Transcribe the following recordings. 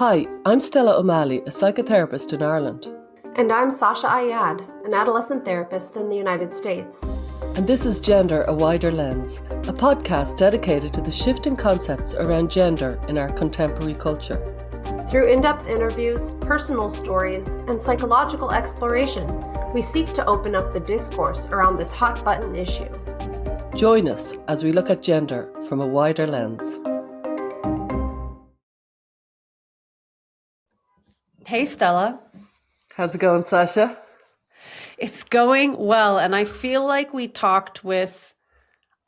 Hi, I'm Stella O'Malley, a psychotherapist in Ireland. And I'm Sasha Ayad, an adolescent therapist in the United States. And this is Gender, a Wider Lens, a podcast dedicated to the shifting concepts around gender in our contemporary culture. Through in-depth interviews, personal stories, and psychological exploration, we seek to open up the discourse around this hot-button issue. Join us as we look at gender from a wider lens. Hey, Stella. How's it going, Sasha? It's going well, and I feel like we talked with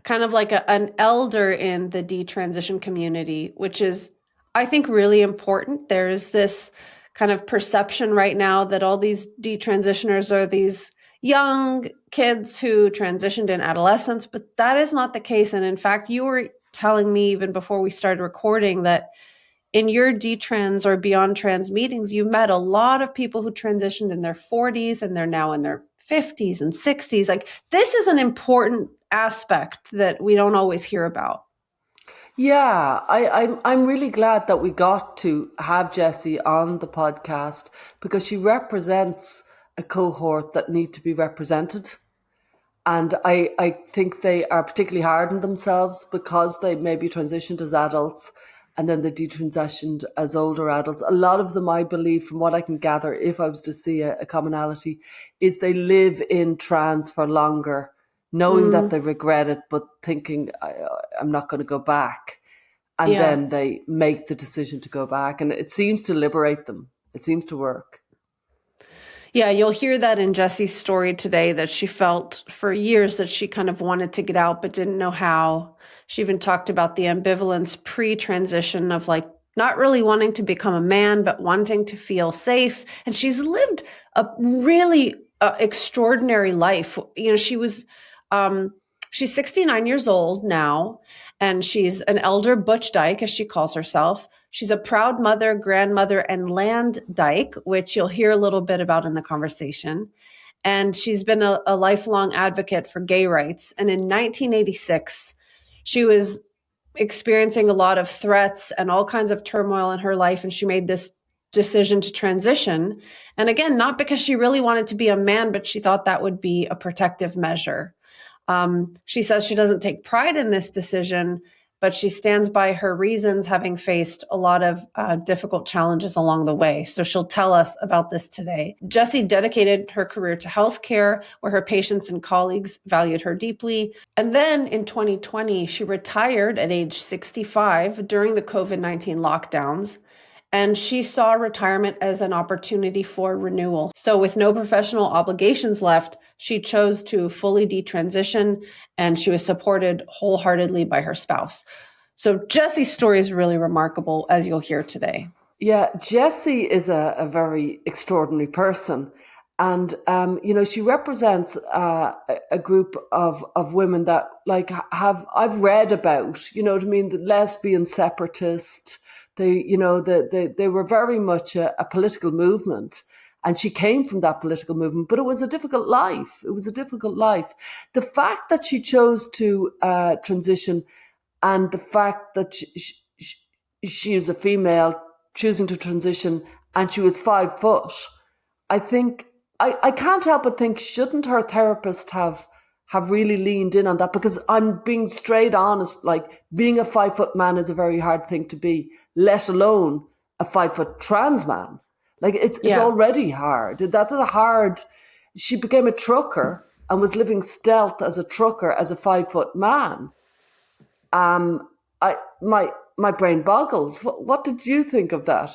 kind of like an elder in the detransition community, which is, I think, really important. There's this kind of perception right now that all these detransitioners are these young kids who transitioned in adolescence, but that is not the case. And in fact, you were telling me even before we started recording that in your detrans or beyond trans meetings, you met a lot of people who transitioned in their 40s and they're now in their 50s and 60s. Like, this is an important aspect that we don't always hear about. Yeah, I'm really glad that we got to have Jessi on the podcast because she represents a cohort that need to be represented. And I think they are particularly hard on themselves because they maybe transitioned as adults and then they detransitioned as older adults. A lot of them, I believe, from what I can gather, if I was to see a commonality, is they live in trans for longer, knowing that they regret it, but thinking, I'm not going to go back. And then they make the decision to go back. And it seems to liberate them. It seems to work. Yeah, you'll hear that in Jessi's story today, that she felt for years that she kind of wanted to get out but didn't know how. She even talked about the ambivalence pre-transition of like not really wanting to become a man, but wanting to feel safe. And she's lived a really extraordinary life. You know, she's 69 years old now, and she's an elder butch dyke, as she calls herself. She's a proud mother, grandmother, and land dyke, which you'll hear a little bit about in the conversation. And she's been a lifelong advocate for gay rights. And in 1986, she was experiencing a lot of threats and all kinds of turmoil in her life. And she made this decision to transition. And again, not because she really wanted to be a man, but she thought that would be a protective measure. She says she doesn't take pride in this decision, but she stands by her reasons, having faced a lot of difficult challenges along the way. So she'll tell us about this today. Jessi dedicated her career to healthcare, where her patients and colleagues valued her deeply. And then in 2020, she retired at age 65 during the COVID-19 lockdowns. And she saw retirement as an opportunity for renewal. So with no professional obligations left, she chose to fully detransition, and she was supported wholeheartedly by her spouse. So Jessi's story is really remarkable, as you'll hear today. Yeah, Jessi is a very extraordinary person. And, she represents a group of women that I've read about, the lesbian separatist. They were very much a political movement. And she came from that political movement, but it was a difficult life. It was a difficult life. The fact that she chose to transition, and the fact that she is a female choosing to transition, and she was 5 foot, I think, I can't help but think, shouldn't her therapist have really leaned in on that? Because I'm being straight honest, like, being a 5 foot man is a very hard thing to be, let alone a 5 foot trans man. Like, it's already hard. That's a hard. She became a trucker and was living stealth as a trucker as a 5 foot man. My brain boggles. What did you think of that?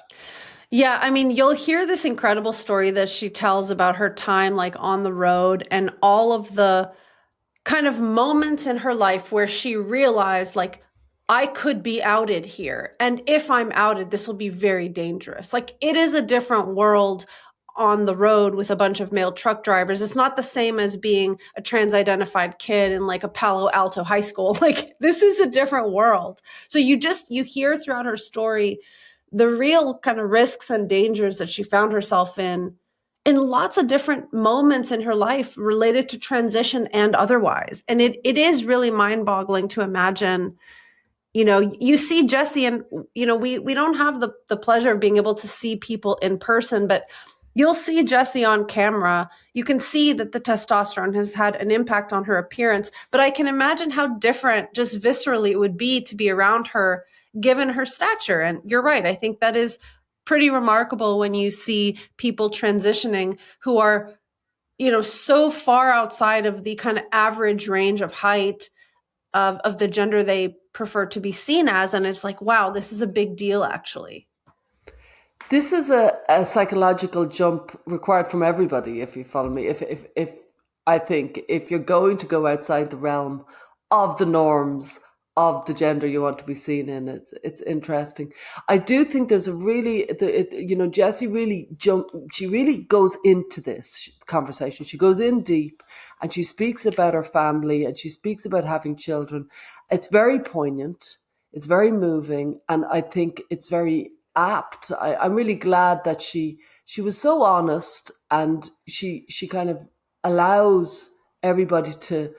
Yeah, I mean, you'll hear this incredible story that she tells about her time like on the road and all of the kind of moments in her life where she realized, like, I could be outed here. And if I'm outed, this will be very dangerous. Like, it is a different world on the road with a bunch of male truck drivers. It's not the same as being a trans-identified kid in like a Palo Alto high school. Like, this is a different world. So you hear throughout her story the real kind of risks and dangers that she found herself in lots of different moments in her life related to transition and otherwise. And it is really mind-boggling to imagine you see Jessi, and we don't have the pleasure of being able to see people in person, but you'll see Jessi on camera. You can see that the testosterone has had an impact on her appearance, but I can imagine how different just viscerally it would be to be around her given her stature. And you're right. I think that is pretty remarkable when you see people transitioning who are, so far outside of the kind of average range of height of the gender they prefer to be seen as. And it's like, wow, this is a big deal, actually. This is a psychological jump required from everybody, if you follow me. If I think if you're going to go outside the realm of the norms of the gender you want to be seen in, it's interesting. I do think there's a really, Jessi really she really goes into this conversation. She goes in deep and she speaks about her family and she speaks about having children. It's very poignant. It's very moving, and I think it's very apt. I'm really glad that she was so honest, and she kind of allows everybody to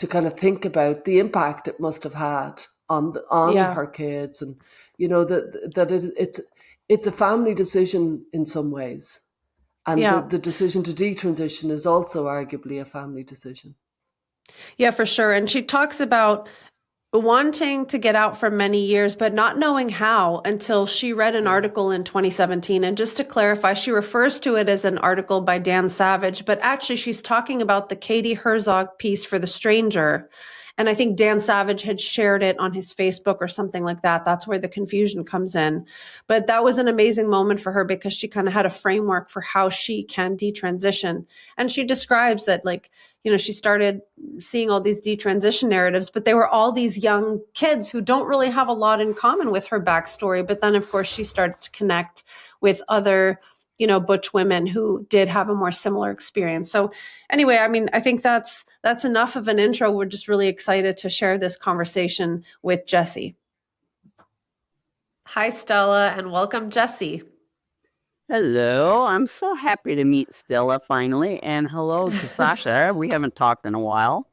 kind of think about the impact it must have had on Yeah. her kids, and it's a family decision in some ways, and Yeah. the decision to detransition is also arguably a family decision. Yeah, for sure. And she talks about wanting to get out for many years, but not knowing how until she read an Yeah. article in 2017. And just to clarify, she refers to it as an article by Dan Savage, but actually she's talking about the Katie Herzog piece for The Stranger. And I think Dan Savage had shared it on his Facebook or something like that. That's where the confusion comes in. But that was an amazing moment for her because she kind of had a framework for how she can detransition. And she describes that, like, she started seeing all these detransition narratives, but they were all these young kids who don't really have a lot in common with her backstory. But then, of course, she started to connect with other, butch women who did have a more similar experience. So anyway, I mean, I think that's enough of an intro. We're just really excited to share this conversation with Jessi. Hi, Stella, and welcome, Jessi. Hello, I'm so happy to meet Stella finally, and hello to Sasha. We haven't talked in a while.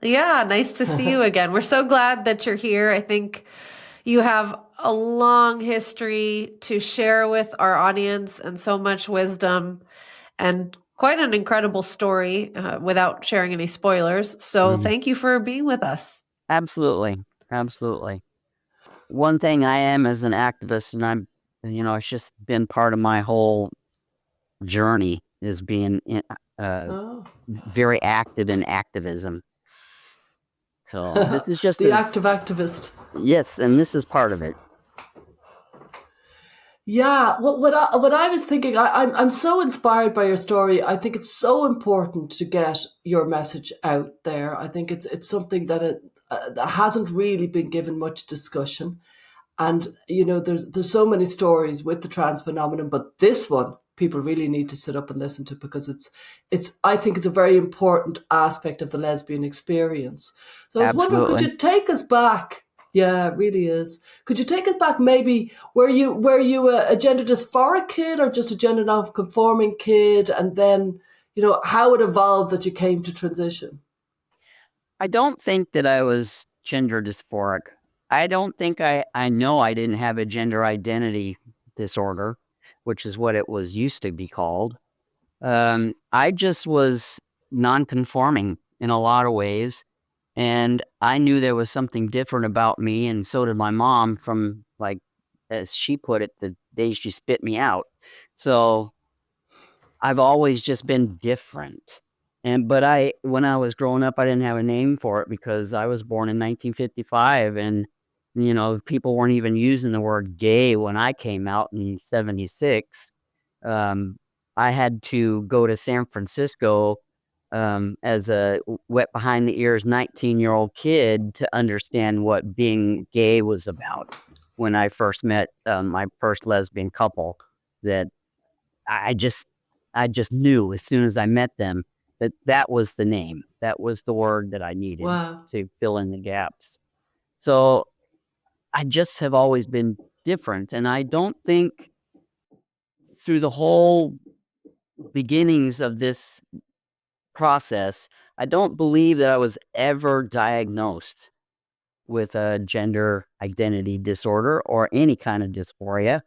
Yeah, nice to see you again. We're so glad that you're here. I think you have a long history to share with our audience and so much wisdom and quite an incredible story without sharing any spoilers. So Mhm. thank you for being with us. Absolutely, absolutely. One thing I am as an activist, and it's just been part of my whole journey is being Oh, very active in activism. So this is just the active activist. yes, and this is part of it. Yeah, what I was thinking, I'm so inspired by your story. I think it's so important to get your message out there. I think it's something that hasn't really been given much discussion, and there's so many stories with the trans phenomenon, but this one people really need to sit up and listen to, because it's I think it's a very important aspect of the lesbian experience. So I was wondering, could Absolutely. you take us back? Yeah, it really is. Could you take us back? Maybe were you a gender dysphoric kid or just a gender non-conforming kid, and then how it evolved that you came to transition? I don't think that I was gender dysphoric. I don't think I know I didn't have a gender identity disorder, which is what it was used to be called. I just was non-conforming in a lot of ways, and I knew there was something different about me, and so did my mom from, like, as she put it, the day she spit me out. So I've always just been different. But when I was growing up, I didn't have a name for it because I was born in 1955, and people weren't even using the word gay when I came out in 76. Um, I had to go to San Francisco as a wet behind the ears 19-year-old kid to understand what being gay was about. When I first met my first lesbian couple, that I just I just knew as soon as I met them that that was the name. That was the word that I needed Wow. to fill in the gaps. So I just have always been different. And I don't think through the whole beginnings of this process, I don't believe that I was ever diagnosed. with a gender identity disorder or any kind of dysphoria.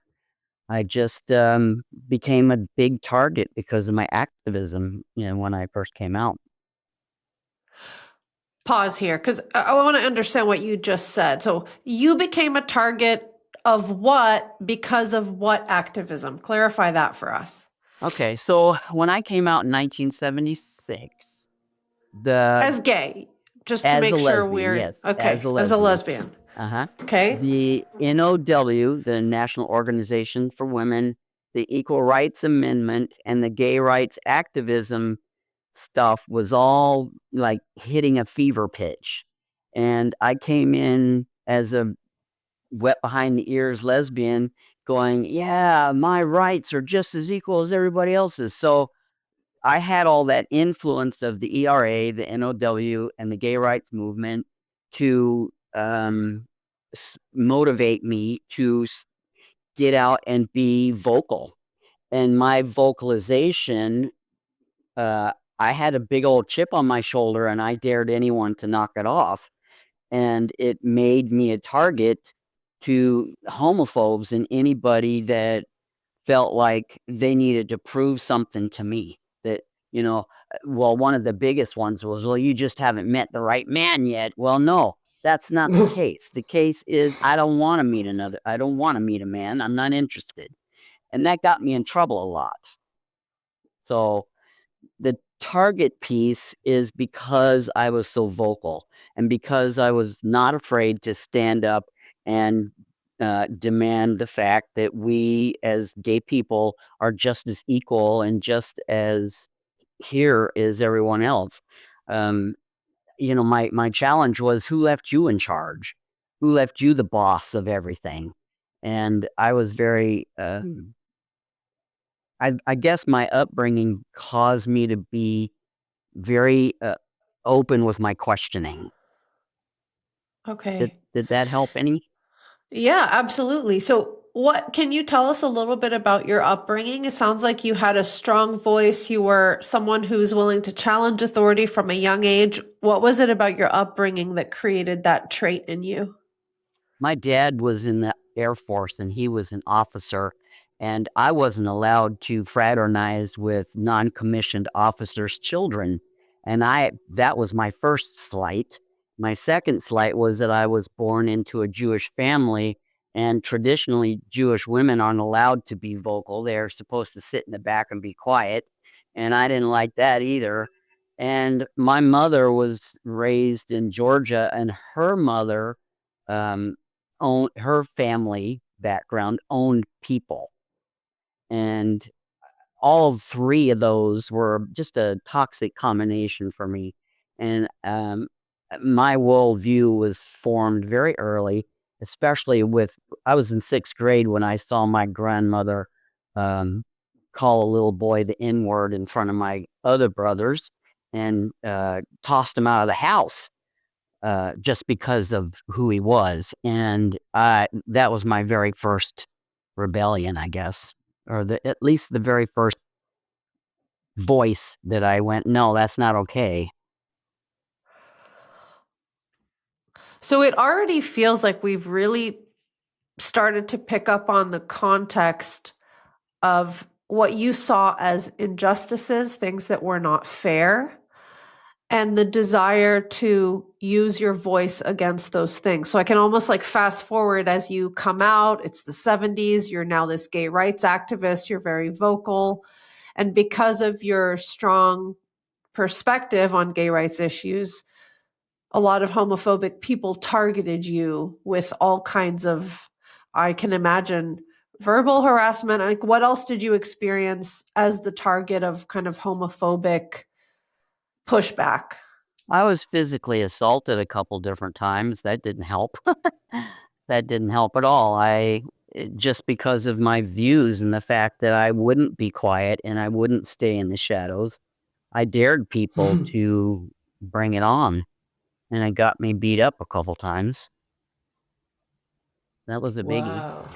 I just became a big target because of my activism, when I first came out. Pause here, because I want to understand what you just said. So you became a target of what because of what activism? Clarify that for us. Okay, so when I came out in 1976, As gay, just to as a make sure lesbian, we're yes, as okay, a as a lesbian. lesbian. Uh-huh. Okay. The NOW, the National Organization for Women, the Equal Rights Amendment, and the gay rights activism stuff was all like hitting a fever pitch. And I came in as a wet behind the ears lesbian going, yeah, my rights are just as equal as everybody else's. So I had all that influence of the ERA, the NOW, and the gay rights movement to motivate me to get out and be vocal. And my vocalization, I had a big old chip on my shoulder and I dared anyone to knock it off. And it made me a target to homophobes and anybody that felt like they needed to prove something to me. That, well, one of the biggest ones was, well, you just haven't met the right man yet. Well, no, that's not the case. The case is I don't want to meet a man. I'm not interested. And that got me in trouble a lot. So the target piece is because I was so vocal and because I was not afraid to stand up and demand the fact that we as gay people are just as equal and just as here as everyone else. My challenge was, who left you in charge? Who left you the boss of everything? And I was very I guess my upbringing caused me to be very open with my questioning. Okay. Did that help any? Yeah, absolutely. So, what can you tell us a little bit about your upbringing? It sounds like you had a strong voice. You were someone who's willing to challenge authority from a young age. What was it about your upbringing that created that trait in you? My dad was in the Air Force and he was an officer, and I wasn't allowed to fraternize with non-commissioned officers' children. And that was my first slight. My second slight was that I was born into a Jewish family, and traditionally Jewish women aren't allowed to be vocal. They're supposed to sit in the back and be quiet. And I didn't like that either. And my mother was raised in Georgia, and her mother her family background owned people, and all three of those were just a toxic combination for me. And my worldview was formed very early, especially I was in sixth grade when I saw my grandmother call a little boy the N-word in front of my other brothers and tossed him out of the house. Just because of who he was. And that was my very first rebellion, I guess, or at least the very first voice that I went, no, that's not okay. So, it already feels like we've really started to pick up on the context of what you saw as injustices, things that were not fair, and the desire to use your voice against those things. So I can almost like fast forward as you come out. It's the 70s. You're now this gay rights activist. You're very vocal. And because of your strong perspective on gay rights issues, a lot of homophobic people targeted you with all kinds of, I can imagine, verbal harassment. Like, what else did you experience as the target of kind of homophobic pushback? I was physically assaulted a couple different times. That didn't help. That didn't help at all. Just because of my views and the fact that I wouldn't be quiet and I wouldn't stay in the shadows, I dared people to bring it on, and it got me beat up a couple times. That was a biggie. Wow.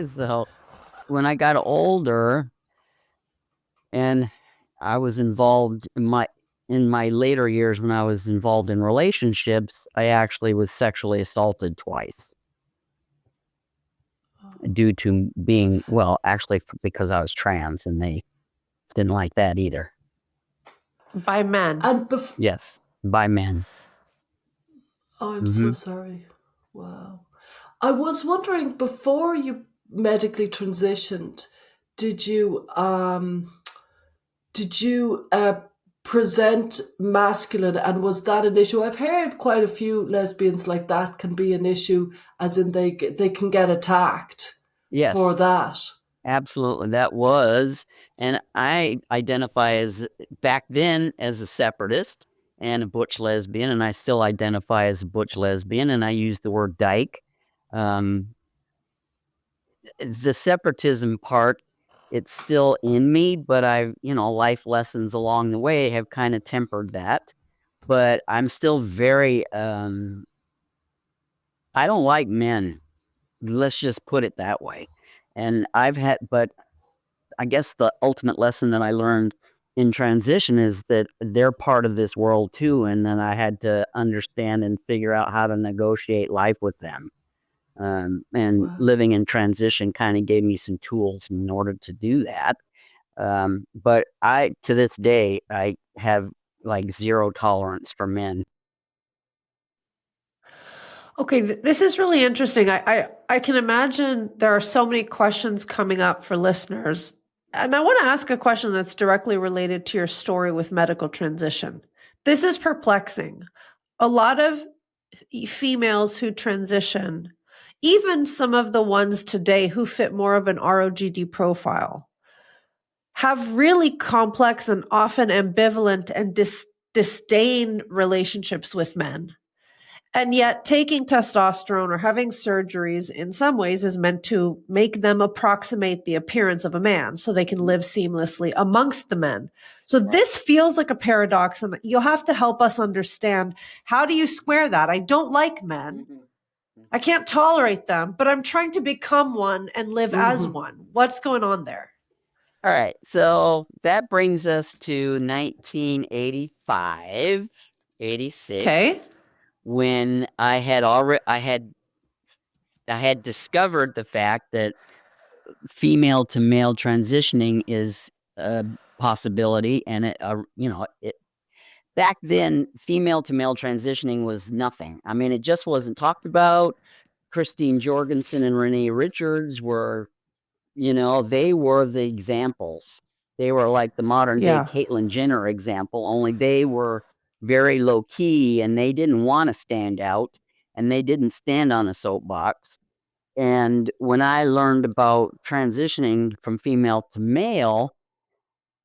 So when I got older and I was involved, in my later years when I was involved in relationships, I actually was sexually assaulted twice due to being, well, actually because I was trans, and they didn't like that either. By men. And Yes, by men. oh, I'm so Hmm. sorry. Wow. I was wondering, before you medically transitioned, did you did you present masculine, and was that an issue? I've heard quite a few lesbians like that can be an issue, as in they can get attacked for Yes, that. absolutely. That was, and I identify as back then as a separatist and a butch lesbian, and I still identify as a butch lesbian, and I use the word dyke. Um, the separatism part, it's still in me, but life lessons along the way have kind of tempered that. But I'm still very, I don't like men. Let's just put it that way. And but I guess the ultimate lesson that I learned in transition is that they're part of this world too. And then I had to understand and figure out how to negotiate life with them. And Wow. living in transition kind of gave me some tools in order to do that. But to this day, I have like zero tolerance for men. Okay, this is really interesting. I can imagine there are so many questions coming up for listeners. And I want to ask a question that's directly related to your story with medical transition. This is perplexing. A lot of females who transition, even some of the ones today who fit more of an ROGD profile, have really complex and often ambivalent and disdain relationships with men. And yet, taking testosterone or having surgeries in some ways is meant to make them approximate the appearance of a man so they can live seamlessly amongst the men. So, this feels like a paradox, and you'll have to help us understand, how do you square that? I don't like men. I can't tolerate them, but I'm trying to become one and live as one. What's going on there? All right, so that brings us to 1985, 86, Okay. when I had discovered the fact that female to male transitioning is a possibility, and back then, female to male transitioning was nothing. I mean, it just wasn't talked about. Christine Jorgensen and Renee Richards were, they were the examples. They were like the modern day Yeah. Caitlyn Jenner example, only they were very low key, and they didn't want to stand out, and they didn't stand on a soapbox. And when I learned about transitioning from female to male,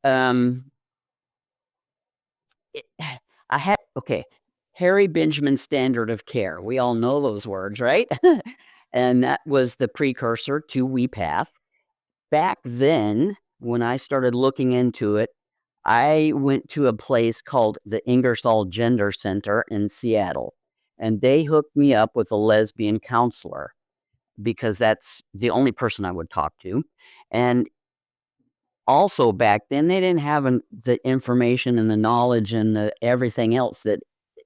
um, I had, okay, Harry Benjamin's standard of care. We all know those words, right? And that was the precursor to WePath. Back then, when I started looking into it, I went to a place called the Ingersoll Gender Center in Seattle, and they hooked me up with a lesbian counselor because that's the only person I would talk to. And also back then, they didn't have the information and the knowledge and the everything else that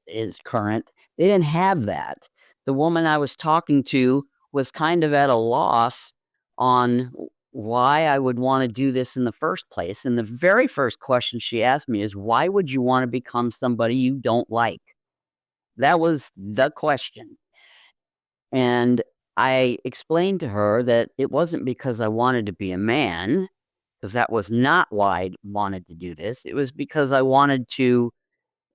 is current. They didn't have that. The woman I was talking to was kind of at a loss on why I would want to do this in the first place. And the very first question she asked me is, why would you want to become somebody you don't like? That was the question. And I explained to her that it wasn't because I wanted to be a man, because that was not why I wanted to do this. It was because I wanted to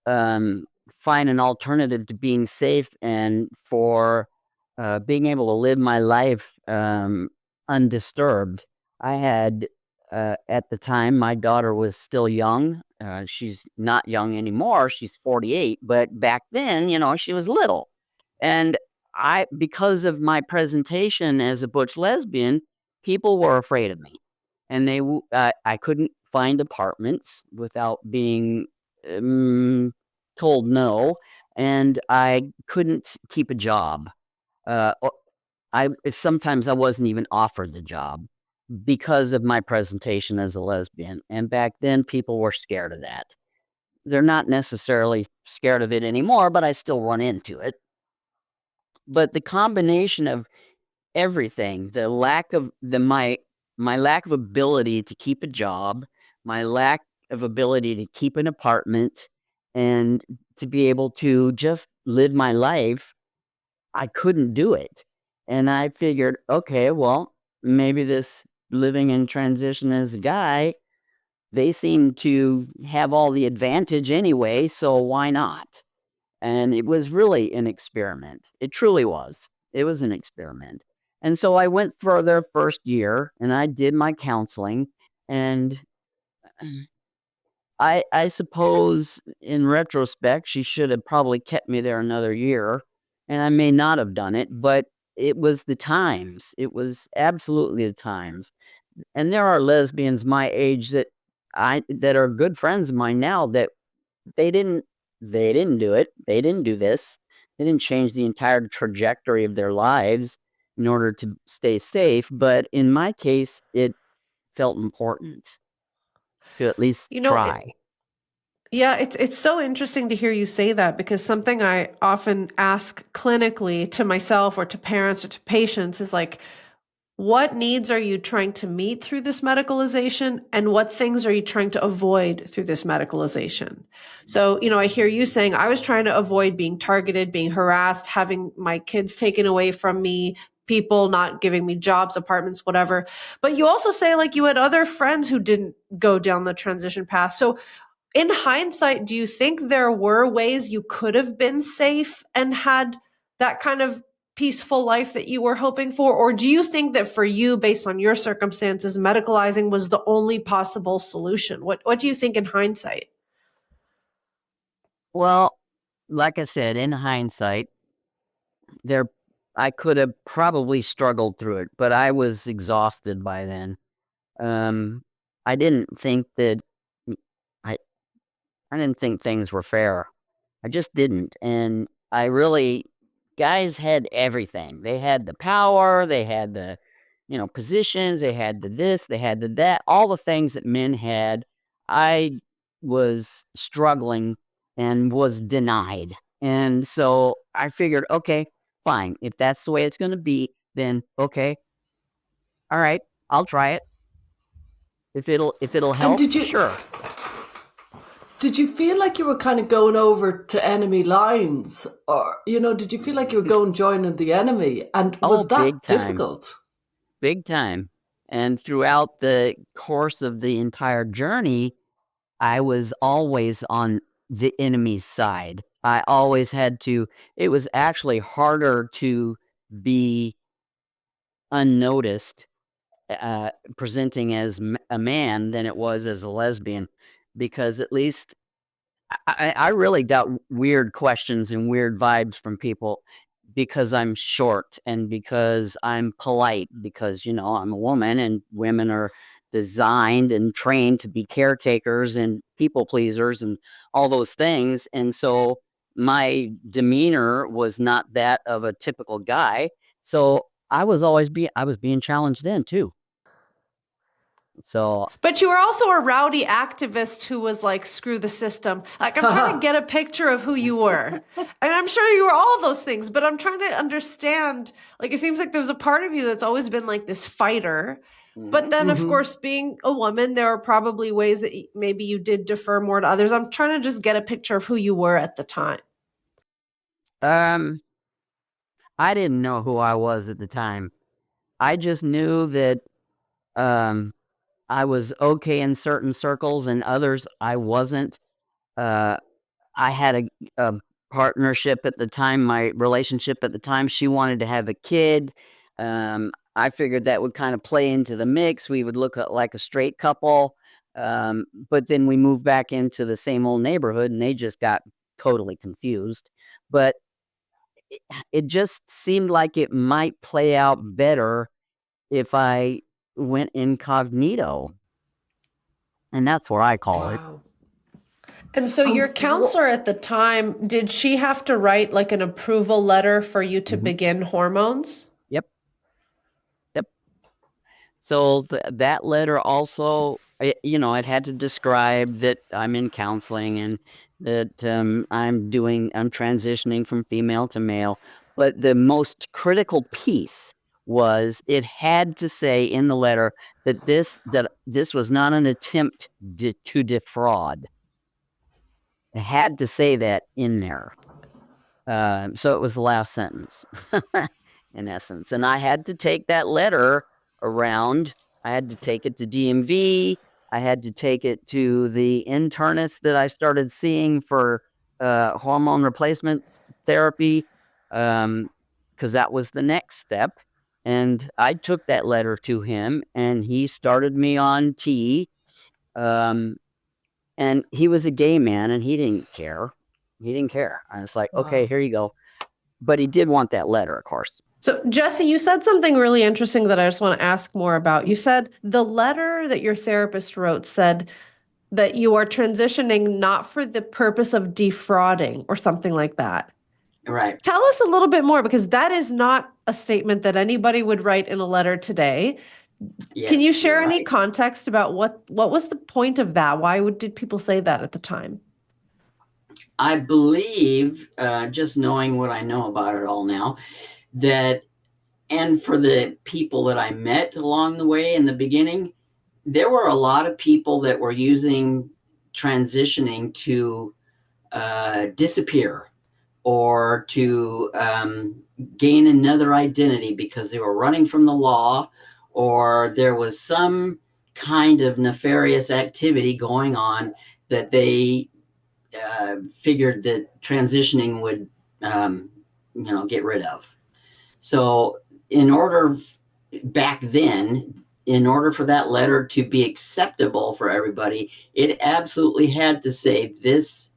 find an alternative to being safe, and for being able to live my life undisturbed. I had, at the time, my daughter was still young. She's not young anymore. She's 48. But back then, she was little. And because of my presentation as a butch lesbian, people were afraid of me. And I couldn't find apartments without being told no, and I couldn't keep a job. Sometimes I wasn't even offered the job because of my presentation as a lesbian. And back then, people were scared of that. they're not necessarily scared of it anymore, but I still run into it. But the combination of everything, the lack of my lack of ability to keep a job, my lack of ability to keep an apartment, and to be able to just live my life, I couldn't do it. And I figured, okay, well, maybe this living in transition as a guy, they seem to have all the advantage anyway, so why not? And it was really an experiment. It truly was. It was an experiment. And so I went for their first year and I did my counseling. And I suppose in retrospect, she should have probably kept me there another year. And I may not have done it, but it was the times. It was absolutely the times. And there are lesbians my age that are good friends of mine now that they didn't do it. They didn't do this. They didn't change the entire trajectory of their lives in order to stay safe. But in my case, it felt important to at least You know, try. yeah, it's so interesting to hear you say that, because something I often ask clinically to myself or to parents or to patients is like, what needs are you trying to meet through this medicalization, and what things are you trying to avoid through this medicalization? So, I hear you saying, I was trying to avoid being targeted, being harassed, having my kids taken away from me, people not giving me jobs, apartments, whatever. But you also say like you had other friends who didn't go down the transition path. So in hindsight, do you think there were ways you could have been safe and had that kind of peaceful life that you were hoping for? Or do you think that for you, based on your circumstances, medicalizing was the only possible solution? What do you think in hindsight? Well, like I said, in hindsight, there I could have probably struggled through it, but I was exhausted by then. Um, I didn't think that I I didn't think things were fair. I just didn't. And I really, guys had everything. They had the power, they had the, positions, they had the this, they had the that, all the things that men had. I was struggling and was denied. And so I figured, okay, fine. If that's the way it's going to be, then okay, all right, I'll try it. If it'll And help, sure. did you feel like you were kind of going over to enemy lines, or did you feel like you were going joining the enemy, and Oh, was that big time. difficult? Big time. And throughout the course of the entire journey, I was always on the enemy's side. I always had to, it was actually harder to be unnoticed, presenting as a man than it was as a lesbian, because at least I really got weird questions and weird vibes from people because I'm short and because I'm polite, because, I'm a woman and women are designed and trained to be caretakers and people pleasers and all those things. And so my demeanor was not that of a typical guy. So I was being challenged then too. So But you were also a rowdy activist who was like, screw the system. Like, I'm trying to get a picture of who you were. And I'm sure you were all those things, but I'm trying to understand. Like, it seems like there was a part of you that's always been like this fighter. But then, of course, being a woman, there are probably ways that maybe you did defer more to others. I'm trying to just get a picture of who you were at the time. um I didn't know who I was at the time. I just knew that um, I was okay in certain circles and others I wasn't. Uh, I had a partnership at the time, my relationship at the time. She wanted to have a kid. I figured that would kind of play into the mix. We would look like a straight couple. But then we moved back into the same old neighborhood and they just got totally confused. But it just seemed like it might play out better if I went incognito. And that's what I call it. Wow. And so your counselor at the time, did she have to write like an approval letter for you to begin hormones? Yep. Yep. So that letter also it had to describe that I'm in counseling and that I'm transitioning from female to male. But the most critical piece was it had to say in the letter that this was not an attempt to defraud. It had to say that in there. So it was the last sentence, in essence. And I had to take that letter around. I had to take it to DMV. I had to take it to the internist that I started seeing for hormone replacement therapy, because that was the next step. And I took that letter to him, and he started me on T. And he was a gay man, and he didn't care. He didn't care. I was like, okay, here you go. But he did want that letter, of course. So, Jessi, you said something really interesting that I just want to ask more about. You said the letter that your therapist wrote said that you are transitioning not for the purpose of defrauding or something like that. Right. Tell us a little bit more, because that is not a statement that anybody would write in a letter today. Yes, can you share any right. context about what was the point of that? Why did people say that at the time? I believe, just knowing what I know about it all now, that, and for the people that I met along the way in the beginning, there were a lot of people that were using transitioning to disappear or to gain another identity because they were running from the law, or there was some kind of nefarious activity going on that they figured that transitioning would, get rid of. So back then, in order for that letter to be acceptable for everybody, it absolutely had to say this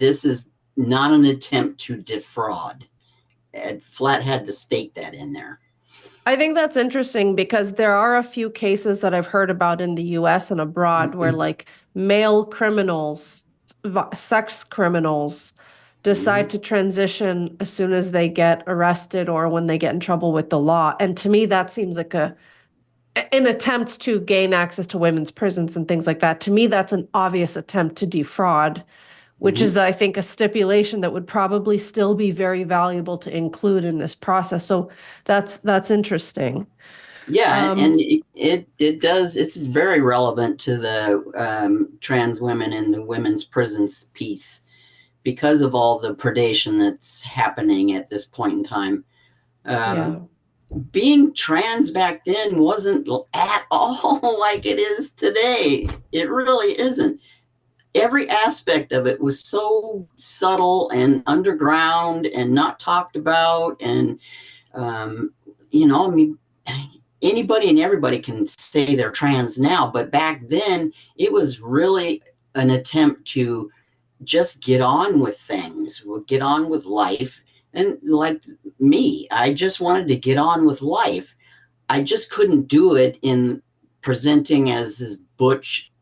is not an attempt to defraud. It flat had to state that in there. I think that's interesting because there are a few cases that I've heard about in the US and abroad where like male criminals, sex criminals decide to transition as soon as they get arrested or when they get in trouble with the law. And to me, that seems like an attempt to gain access to women's prisons and things like that. To me, that's an obvious attempt to defraud, which is, I think, a stipulation that would probably still be very valuable to include in this process. So that's interesting. Yeah, and it does. It's very relevant to the trans women in the women's prisons piece because of all the predation that's happening at this point in time. Being trans back then wasn't at all like it is today. It really isn't. Every aspect of it was so subtle and underground and not talked about. And, anybody and everybody can say they're trans now, but back then it was really an attempt to just get on with things, get on with life. And like me, I just wanted to get on with life. I just couldn't do it in presenting as butch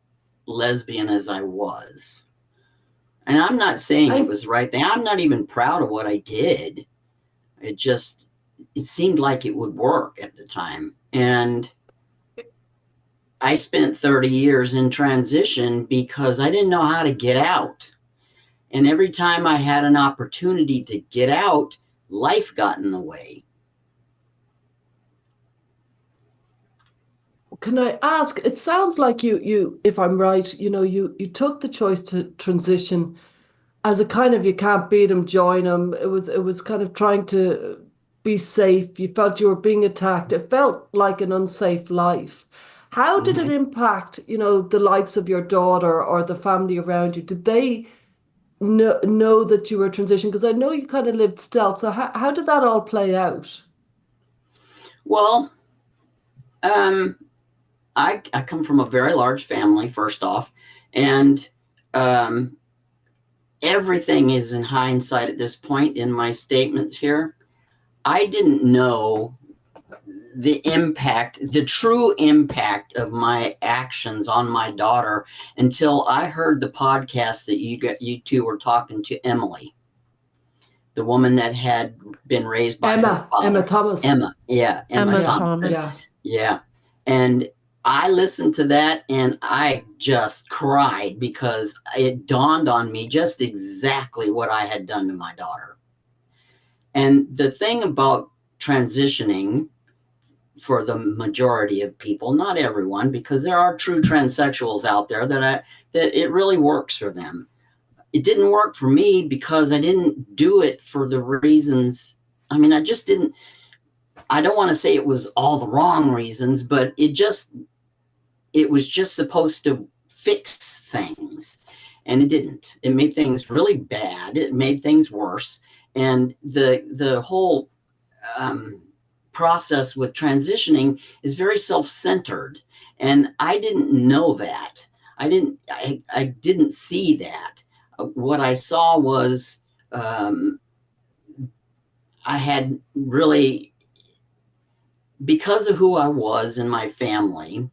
lesbian as I was. And I'm not saying it was right thing. I'm not even proud of what I did. It seemed like it would work at the time. And I spent 30 years in transition because I didn't know how to get out. And every time I had an opportunity to get out, life got in the way. Can I ask, it sounds like you, if I'm right, you took the choice to transition as a kind of, you can't beat them, join them. It was kind of trying to be safe. You felt you were being attacked. It felt like an unsafe life. How did it impact, the likes of your daughter or the family around you? Did they know that you were transitioning? Because I know you kind of lived stealth. So how did that all play out? Well, I come from a very large family, first off, and everything is in hindsight at this point in my statements here. I didn't know the true impact of my actions on my daughter until I heard the podcast that you two were talking to Emily, the woman that had been raised by Emma Thomas. Emma Thomas. Yeah. And I listened to that and I just cried because it dawned on me just exactly what I had done to my daughter. And the thing about transitioning for the majority of people, not everyone, because there are true transsexuals out there that it really works for them. It didn't work for me because I didn't do it for the reasons. I mean, I just didn't. I don't want to say it was all the wrong reasons, but it was just supposed to fix things, and it didn't. It made things really bad. It made things worse, and the whole process with transitioning is very self-centered, and I didn't know that. I didn't see that. What I saw was I had really, because of who I was in my family,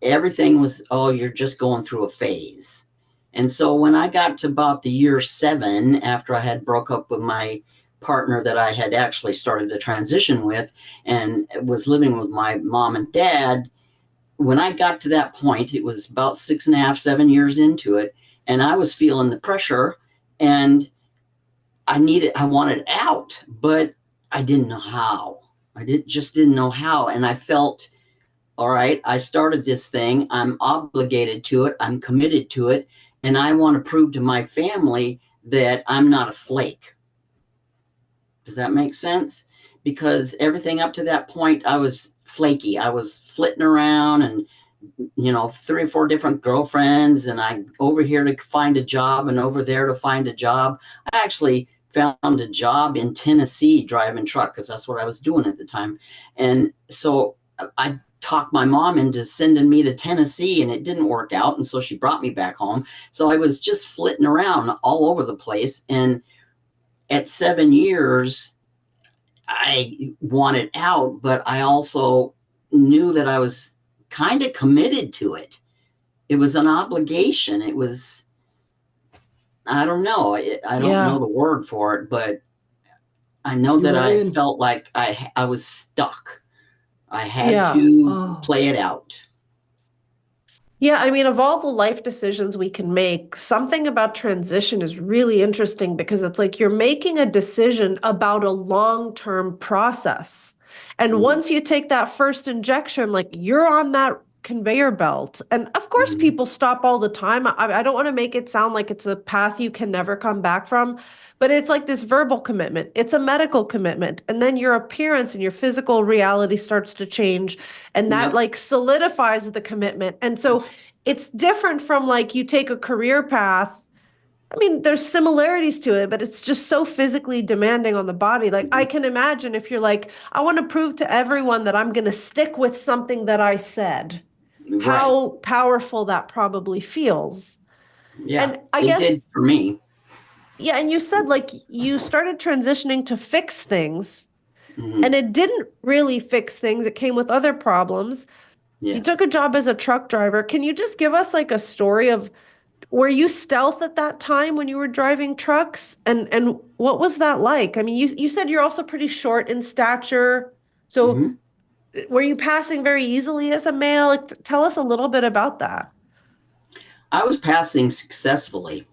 everything was, oh, you're just going through a phase. And so when I got to about the year 7, after I had broke up with my partner that I had actually started to transition with and was living with my mom and dad, when I got to that point, it was about 6.5, 7 years into it, and I was feeling the pressure, and I wanted out, but I didn't know how. Just didn't know how. And I felt, all right, I started this thing. I'm obligated to it. I'm committed to it. And I want to prove to my family that I'm not a flake. Does that make sense? Because everything up to that point, I was flaky. I was flitting around and, 3 or 4 different girlfriends, and I over here to find a job and over there to find a job. I actually found a job in Tennessee driving truck because that's what I was doing at the time. And so I talked my mom into sending me to Tennessee, and it didn't work out. And so she brought me back home. So I was just flitting around all over the place. And at 7 years, I wanted out, but I also knew that I was kind of committed to it. It was an obligation. It was, I don't know. I don't know the word for it, but I know that I felt like I was stuck. I had to play it out. Yeah, I mean, of all the life decisions we can make, something about transition is really interesting because it's like you're making a decision about a long-term process. And once you take that first injection, like you're on that conveyor belt. And of course, people stop all the time. I don't want to make it sound like it's a path you can never come back from, but it's like this verbal commitment. It's a medical commitment. And then your appearance and your physical reality starts to change. And that like solidifies the commitment. And so it's different from like you take a career path. I mean, there's similarities to it, but it's just so physically demanding on the body. Like I can imagine if you're like, I want to prove to everyone that I'm going to stick with something that I said, how powerful that probably feels. Yeah, and I it guess did for me. Yeah, and you said like you started transitioning to fix things, and it didn't really fix things. It came with other problems. You took a job as a truck driver. Can you just give us like a story of, were you stealth at that time when you were driving trucks? And what was that like? I mean, you said you're also pretty short in stature. So were you passing very easily as a male? Like, tell us a little bit about that. I was passing successfully.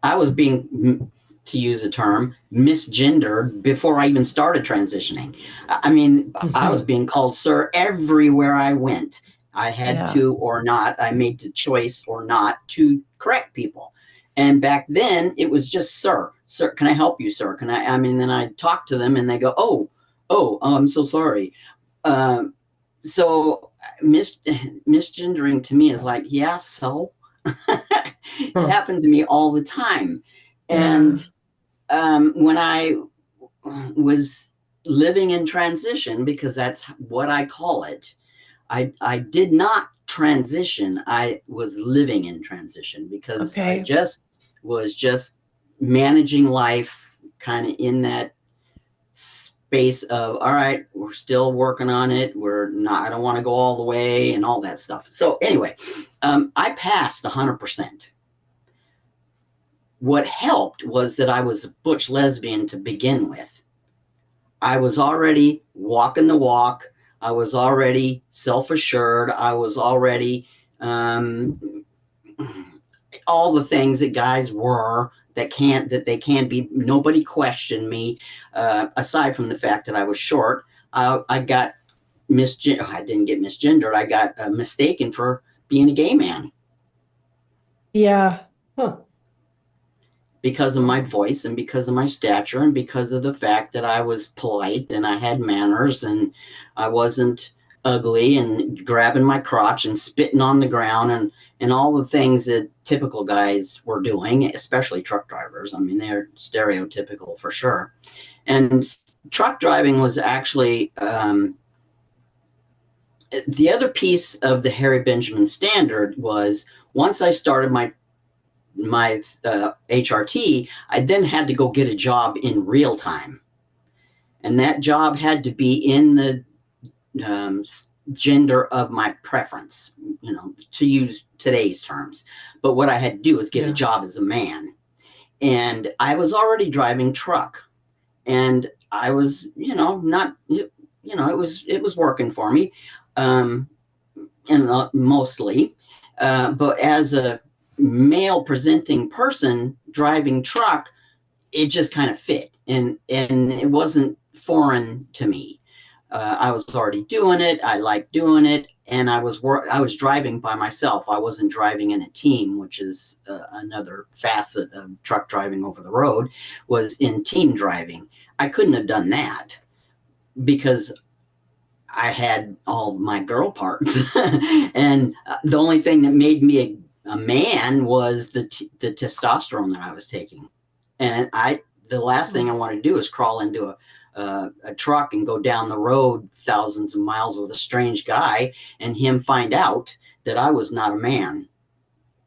I was being, to use a term, misgendered before I even started transitioning. I mean, I was being called sir everywhere I went. I had to or not. I made the choice or not to correct people. And back then it was just sir. Sir, can I help you, sir? I mean, then I talk to them and they go, oh, I'm so sorry. So misgendering to me is like, yeah, so it happened to me all the time. And when I was living in transition, because that's what I call it, I did not transition. I was living in transition because I was just managing life kind of in that space of, all right, we're still working on it. I don't want to go all the way and all that stuff. So anyway, I passed 100%. What helped was that I was a butch lesbian to begin with. I was already walking the walk. I was already self-assured. I was already all the things that guys were that they can't be. Nobody questioned me, aside from the fact that I was short. I got I didn't get misgendered. I got mistaken for being a gay man. Yeah. Huh. Because of my voice and because of my stature and because of the fact that I was polite and I had manners and I wasn't ugly and grabbing my crotch and spitting on the ground and all the things that typical guys were doing, especially truck drivers. I mean, they're stereotypical for sure. And truck driving was actually the other piece of the Harry Benjamin standard was once I started my HRT, I then had to go get a job in real time. And that job had to be in the gender of my preference, to use today's terms. But what I had to do was get a job as a man. And I was already driving truck. And I was, not, it was working for me, and mostly. But as a male presenting person driving truck, it just kind of fit and it wasn't foreign to me. I was already doing it. I liked doing it. And I was driving by myself. I wasn't driving in a team, which is another facet of truck driving over the road, was in team driving. I couldn't have done that because I had all my girl parts. And the only thing that made me a man was the testosterone that I was taking. And the last thing I want to do is crawl into a truck and go down the road thousands of miles with a strange guy and him find out that I was not a man.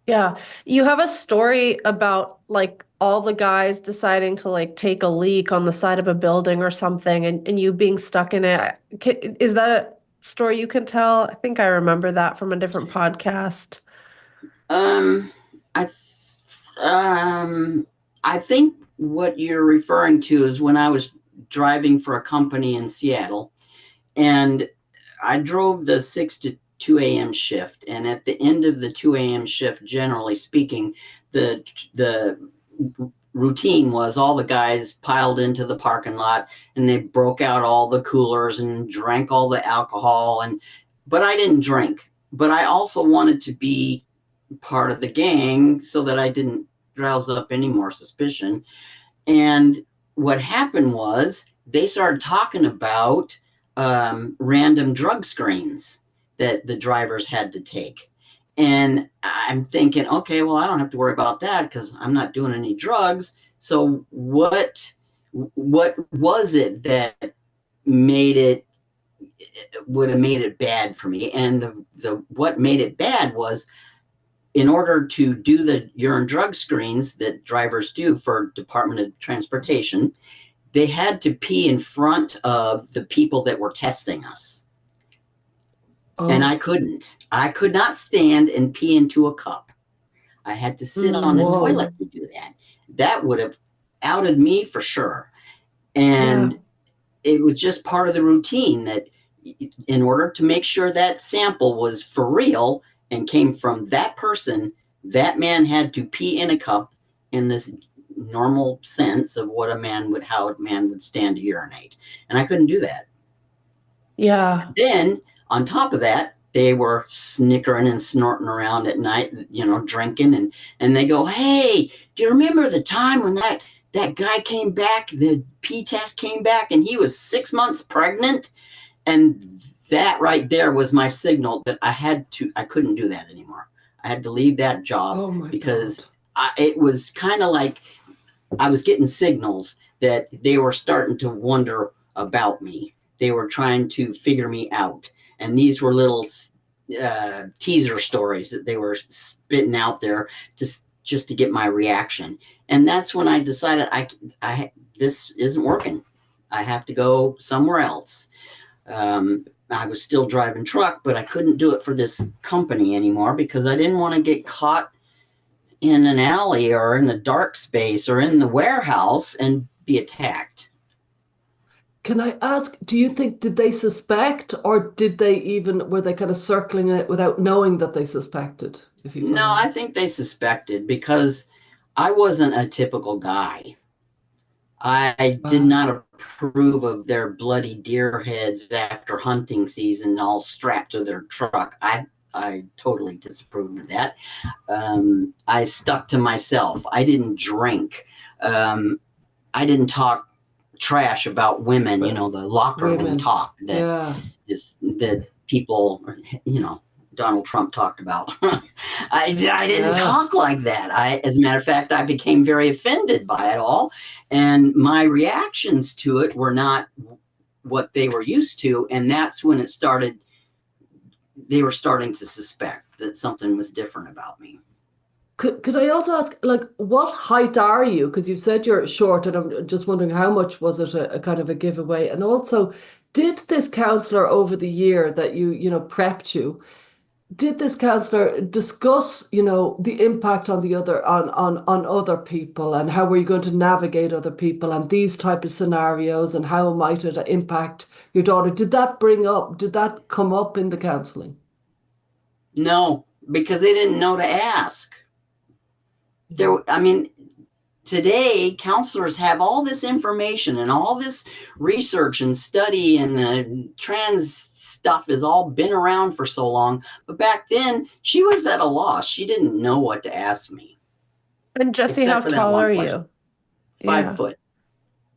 Yeah. You have a story about like all the guys deciding to like take a leak on the side of a building or something and you being stuck in it. Is that a story you can tell? I think I remember that from a different podcast. I think what you're referring to is when I was driving for a company in Seattle, and I drove the 6 to 2 a.m. shift. And at the end of the 2 a.m. shift, generally speaking, the routine was all the guys piled into the parking lot and they broke out all the coolers and drank all the alcohol. But I didn't drink. But I also wanted to be part of the gang so that I didn't rouse up any more suspicion. And what happened was they started talking about random drug screens that the drivers had to take. And I'm thinking, okay, well, I don't have to worry about that because I'm not doing any drugs. So what was it that would have made it bad for me? And the what made it bad was, in order to do the urine drug screens that drivers do for Department of Transportation, they had to pee in front of the people that were testing us. Oh. And I couldn't. I could not stand and pee into a cup. I had to sit on the toilet to do that. That would have outed me for sure. And it was just part of the routine that in order to make sure that sample was for real and came from that person, that man had to pee in a cup in this normal sense of how a man would stand to urinate. And I couldn't do that. Yeah. Then on top of that, they were snickering and snorting around at night, drinking. And they go, hey, do you remember the time when that guy came back, the pee test came back and he was 6 months pregnant? And that right there was my signal that I couldn't do that anymore. I had to leave that job because it was kind of like I was getting signals that they were starting to wonder about me. They were trying to figure me out. And these were little teaser stories that they were spitting out there just to get my reaction. And that's when I decided this isn't working. I have to go somewhere else. I was still driving truck, but I couldn't do it for this company anymore because I didn't want to get caught in an alley or in the dark space or in the warehouse and be attacked. Can I ask, do you think, did they suspect, or were they kind of circling it without knowing that they suspected, if you No, follow me? I think they suspected because I wasn't a typical guy. I did Wow. not approve of their bloody deer heads after hunting season, all strapped to their truck. I totally disapproved of that. I stuck to myself. I didn't drink. Um, I didn't talk trash about women. You But know, the locker room women, talk yeah, that people, you know, Donald Trump talked about. I didn't yeah. talk like that. As a matter of fact, I became very offended by it all, and my reactions to it were not what they were used to, and that's when it started. They were starting to suspect that something was different about me. Could I also ask, like, what height are you? Because you said you're short, and I'm just wondering how much was it a kind of a giveaway? And also, did this counselor over the year that prepped you, did this counselor discuss, the impact on the other on other people, and how were you going to navigate other people and these type of scenarios, and how might it impact your daughter? Did that come up in the counseling? No, because they didn't know to ask. I mean, today counselors have all this information and all this research and study, and the trans stuff has all been around for so long, but back then she was at a loss. She didn't know what to ask me, And Jessie, how except for that tall one are question. you? Five Yeah. foot.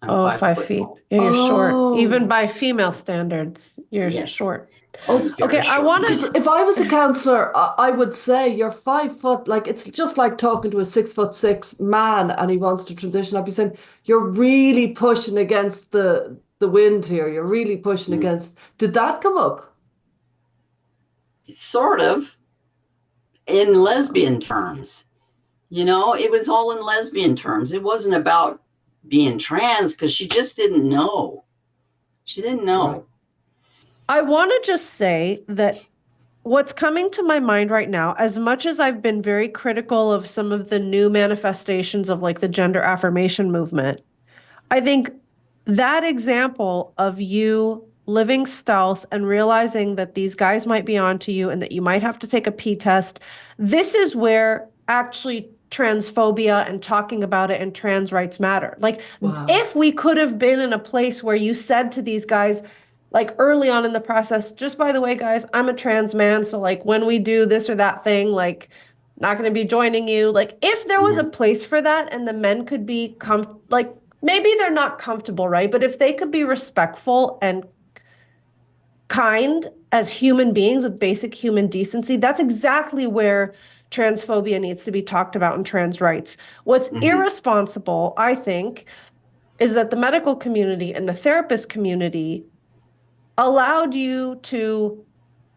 I'm Oh, 5 foot 5 feet. tall. Yeah, you're short. Even Oh. by female standards, you're Yes, short. Oh, I'm Okay, very I short. want because to. if I was a counselor, I would say you're 5 foot. Like, it's just like talking to a 6'6" man and he wants to transition. I'd be saying you're really pushing against the wind here. You're really pushing against. Did that come up? Sort of in lesbian terms. You know, it was all in lesbian terms. It wasn't about being trans because she just didn't know. She didn't Right. know. I want to just say that what's coming to my mind right now, as much as I've been very critical of some of the new manifestations of like the gender affirmation movement, I think that example of you living stealth and realizing that these guys might be onto you and that you might have to take a P test, this is where actually transphobia and talking about it and trans rights matter. Like, Wow. if we could have been in a place where you said to these guys, like early on in the process, just by the way, guys, I'm a trans man. So, like, when we do this or that thing, like, not going to be joining you. Like, if there was a Mhm. place for that and the men could be like, maybe they're not comfortable, right? But if they could be respectful and kind as human beings with basic human decency, that's exactly where transphobia needs to be talked about in trans rights. What's Mhm. irresponsible, I think, is that the medical community and the therapist community allowed you to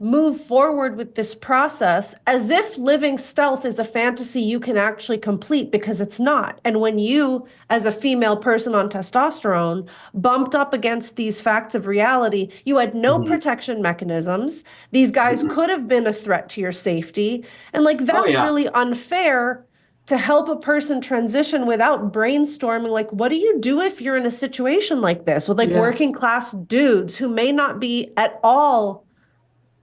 move forward with this process as if living stealth is a fantasy you can actually complete, because it's not. And when you, as a female person on testosterone, bumped up against these facts of reality, you had no Mhm. protection mechanisms. These guys Mhm. could have been a threat to your safety. And like, Oh that's yeah. really unfair to help a person transition without brainstorming, like, what do you do if you're in a situation like this with like Yeah. working class dudes who may not be at all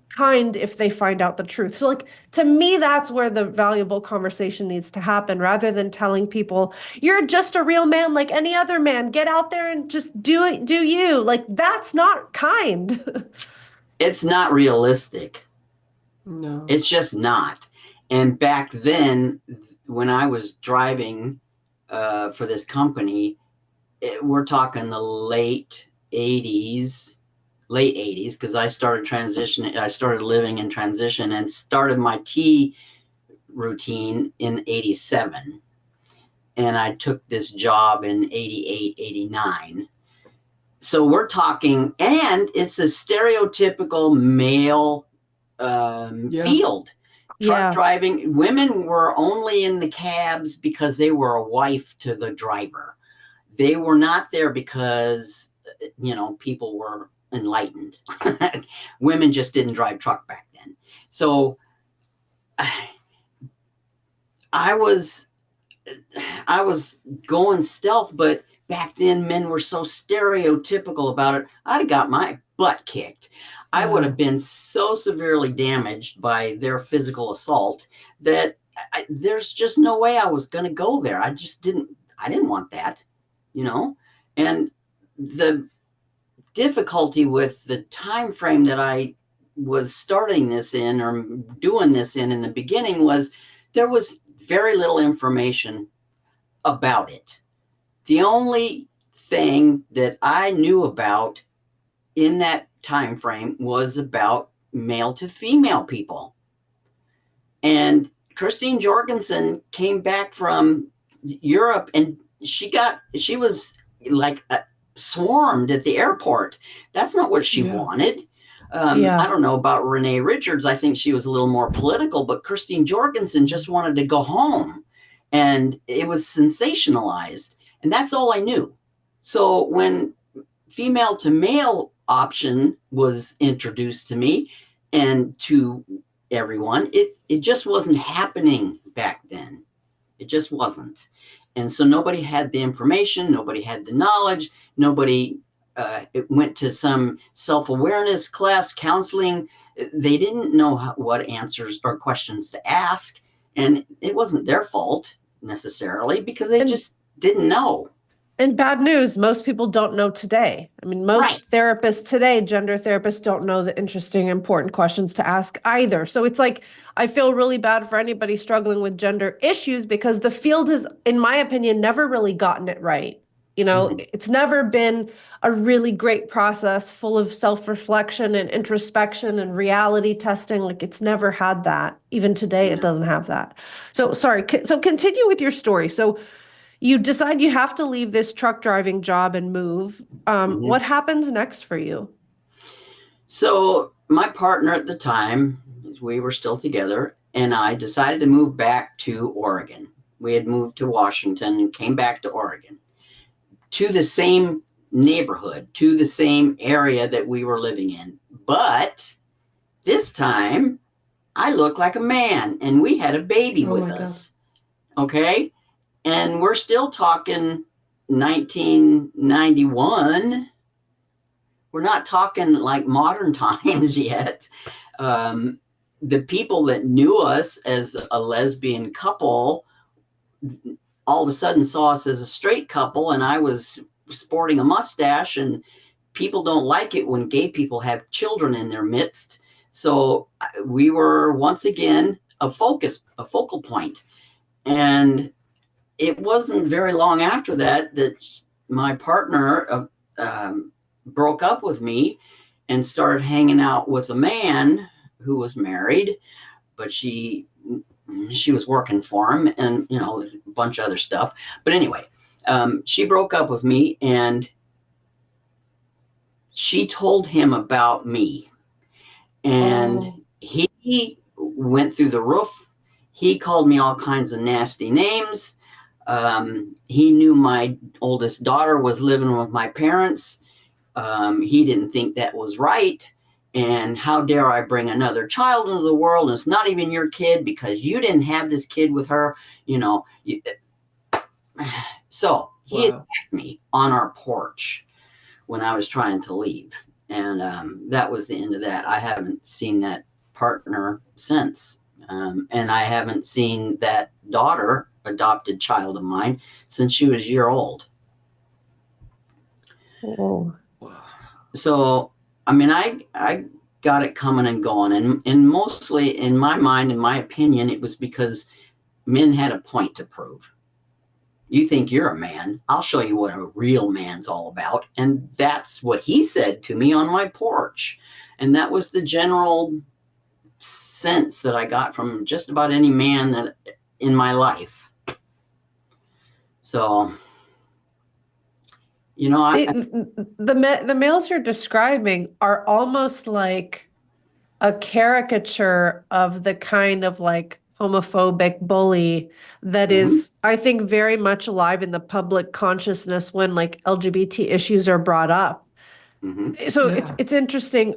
kind if they find out the truth. So, like, to me, that's where the valuable conversation needs to happen, rather than telling people you're just a real man like any other man, get out there and just do it, do you. Like, that's not kind. It's not realistic. No. It's just not. And back then, when I was driving for this company, we're talking the late 80s, because I started transitioning. I started living in transition and started my T routine in 87. And I took this job in 88, 89. So we're talking, and it's a stereotypical male Yeah. field. Truck Yeah. driving, women were only in the cabs because they were a wife to the driver. They were not there because, people were enlightened. Women just didn't drive truck back then. So I was I was going stealth, but back then men were so stereotypical about it, I'd have got my butt kicked. I would have been so severely damaged by their physical assault that there's just no way I was going to go there. I didn't want that, you know? And the difficulty with the time frame that I was starting this in or doing this in the beginning was there was very little information about it. The only thing that I knew about in that time frame was about male to female people. And Christine Jorgensen came back from Europe and she was like swarmed at the airport. That's not what she wanted. I don't know about Renee Richards. I think she was a little more political, but Christine Jorgensen just wanted to go home and it was sensationalized. And that's all I knew. So when female to male option was introduced to me and to everyone, it just wasn't happening back then. It just wasn't. And so nobody had the information, nobody had the knowledge, nobody went to some self-awareness class, counseling. They didn't know what answers or questions to ask. And it wasn't their fault necessarily because they just didn't know. And bad news, most people don't know today. I mean, most therapists today, gender therapists, don't know the interesting, important questions to ask either. So it's like, I feel really bad for anybody struggling with gender issues because the field has, in my opinion, never really gotten it right. You know, it's never been a really great process full of self-reflection and introspection and reality testing. Like it's never had that. Even today, it doesn't have that. So sorry. So continue with your story. So you decide you have to leave this truck driving job and move. What happens next for you? So my partner at the time, we were still together, and I decided to move back to Oregon. We had moved to Washington and came back to Oregon, to the same neighborhood, to the same area that we were living in. But this time, I looked like a man, and we had a baby with us. Okay? And we're still talking 1991. We're not talking like modern times yet. The people that knew us as a lesbian couple all of a sudden saw us as a straight couple, and I was sporting a mustache, and people don't like it when gay people have children in their midst. So we were once again a focal point. And it wasn't very long after that my partner broke up with me and started hanging out with a man who was married, but she was working for him and, you know, a bunch of other stuff. But anyway, she broke up with me and she told him about me. And he went through the roof. He called me all kinds of nasty names. He knew my oldest daughter was living with my parents. He didn't think that was right. And how dare I bring another child into the world? And it's not even your kid because you didn't have this kid with her, you know. So he attacked me on our porch when I was trying to leave. And that was the end of that. I haven't seen that partner since. And I haven't seen that daughter, adopted child of mine, since she was a year old. So, I mean, I got it coming and going. And mostly, in my mind, in my opinion, it was because men had a point to prove. You think you're a man, I'll show you what a real man's all about. And that's what he said to me on my porch. And that was the general sense that I got from just about any man that in my life. So, you know, the males you're describing are almost like a caricature of the kind of like homophobic bully that is, I think, very much alive in the public consciousness when like LGBT issues are brought up. So it's interesting.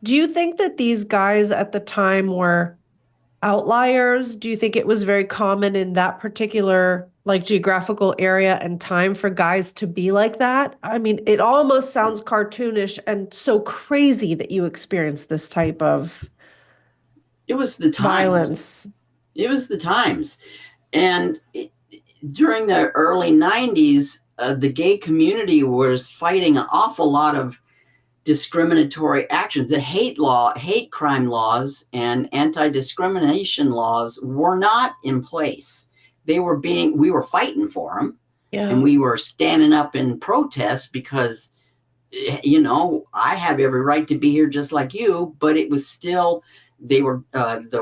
Do you think that these guys at the time were outliers? Do you think it was very common in that particular like geographical area and time for guys to be like that? I mean, it almost sounds cartoonish and so crazy that you experienced this type of It was the times. violence. It was the times. And during the early 90s, the gay community was fighting an awful lot of discriminatory actions. The hate crime laws and anti-discrimination laws were not in place. We were fighting for them, and we were standing up in protest because, I have every right to be here just like you, but it was still, the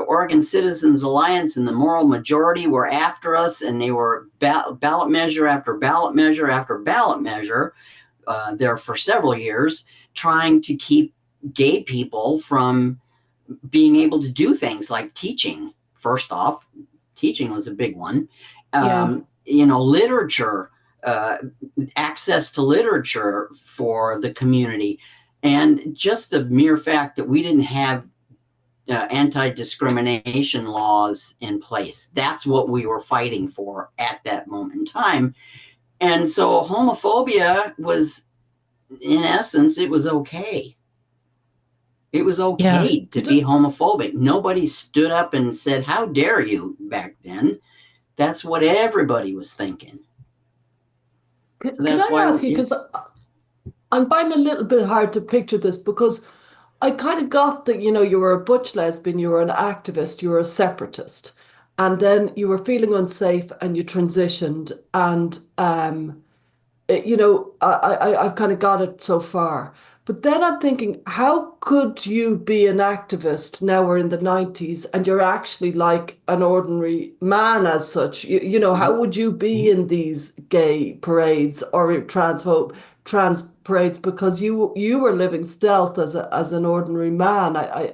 Oregon Citizens Alliance and the Moral Majority were after us, and they were ballot measure after ballot measure after ballot measure there for several years, trying to keep gay people from being able to do things like teaching. First off, teaching was a big one. Literature, access to literature for the community. And just the mere fact that we didn't have anti-discrimination laws in place. That's what we were fighting for at that moment in time. And so homophobia was, in essence, it was okay. It was okay to be homophobic. Nobody stood up and said, "How dare you," back then. That's what everybody was thinking. So that's Can I ask you, because I'm finding it a little bit hard to picture this, because I kind of got that, you were a butch lesbian, you were an activist, you were a separatist, and then you were feeling unsafe and you transitioned, and I've kind of got it so far. But then I'm thinking, how could you be an activist? Now we're in the 90s and you're actually like an ordinary man as such. How would you be in these gay parades or trans parades? Because you were living stealth as an ordinary man. I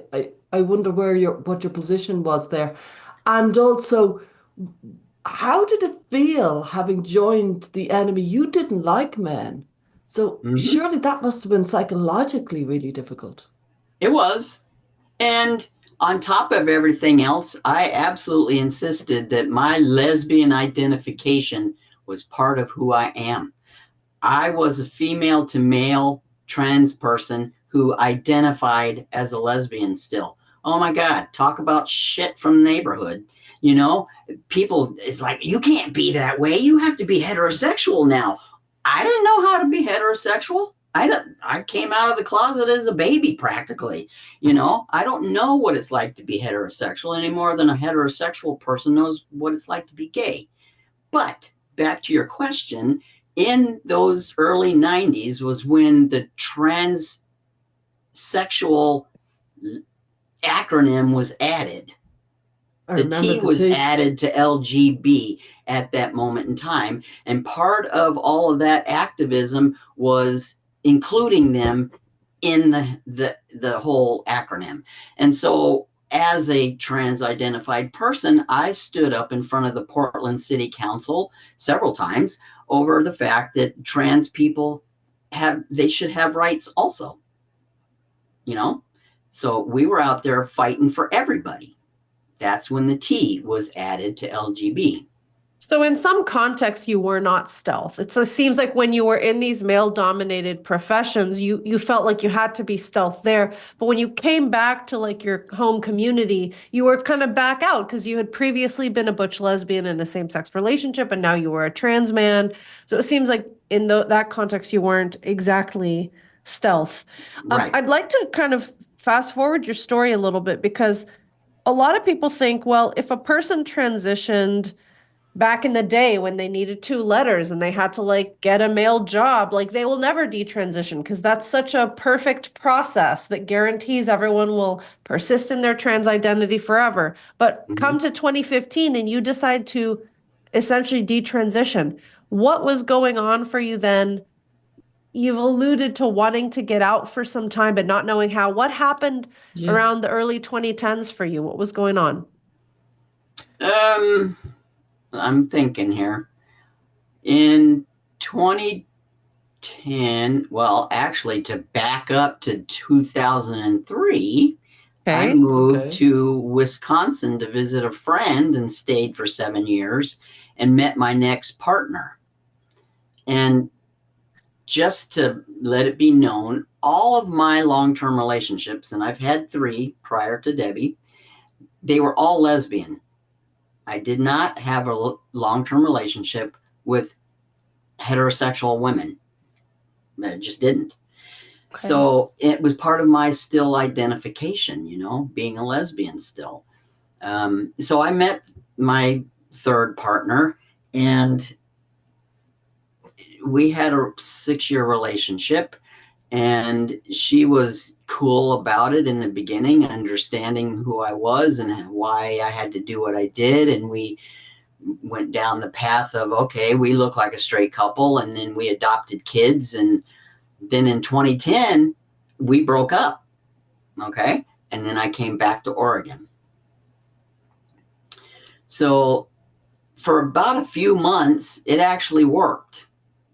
wonder what your position was there. And also, how did it feel having joined the enemy? You didn't like men. So surely that must have been psychologically really difficult. It was. And on top of everything else, I absolutely insisted that my lesbian identification was part of who I am. I was a female to male trans person who identified as a lesbian still. Oh my God, talk about shit from the neighborhood. People, it's like, you can't be that way. You have to be heterosexual now. I didn't know how to be heterosexual. I came out of the closet as a baby practically. I don't know what it's like to be heterosexual any more than a heterosexual person knows what it's like to be gay. But back to your question, in those early 90s was when the transsexual acronym was added. The T was added to LGB at that moment in time. And part of all of that activism was including them in the whole acronym. And so as a trans-identified person, I stood up in front of the Portland City Council several times over the fact that trans people they should have rights also. So we were out there fighting for everybody. That's when the T was added to LGB. So in some contexts, you were not stealth. It seems like when you were in these male-dominated professions, you felt like you had to be stealth there. But when you came back to like your home community, you were kind of back out because you had previously been a butch lesbian in a same-sex relationship, and now you were a trans man. So it seems like in that context, you weren't exactly stealth. Right. I'd like to kind of fast forward your story a little bit, because a lot of people think, well, if a person transitioned back in the day when they needed 2 letters and they had to like get a male job, like they will never detransition because that's such a perfect process that guarantees everyone will persist in their trans identity forever. But come to 2015 and you decide to essentially detransition. What was going on for you then? You've alluded to wanting to get out for some time, but not knowing how. What happened around the early 2010s for you? What was going on? I'm thinking here. In 2010, well, actually, to back up to 2003, I Okay. moved to Wisconsin to visit a friend and stayed for 7 years and met my next partner. And just to let it be known, all of my long-term relationships, and I've had 3 prior to Debbie, they were all lesbian. I did not have a long-term relationship with heterosexual women. I just didn't. Okay. So it was part of my still identification, being a lesbian still. So I met my third partner, and we had a 6-year relationship, and she was cool about it in the beginning, understanding who I was and why I had to do what I did. And we went down the path of, okay, we look like a straight couple, and then we adopted kids. And then in 2010, we broke up. Okay. And then I came back to Oregon. So for about a few months, it actually worked.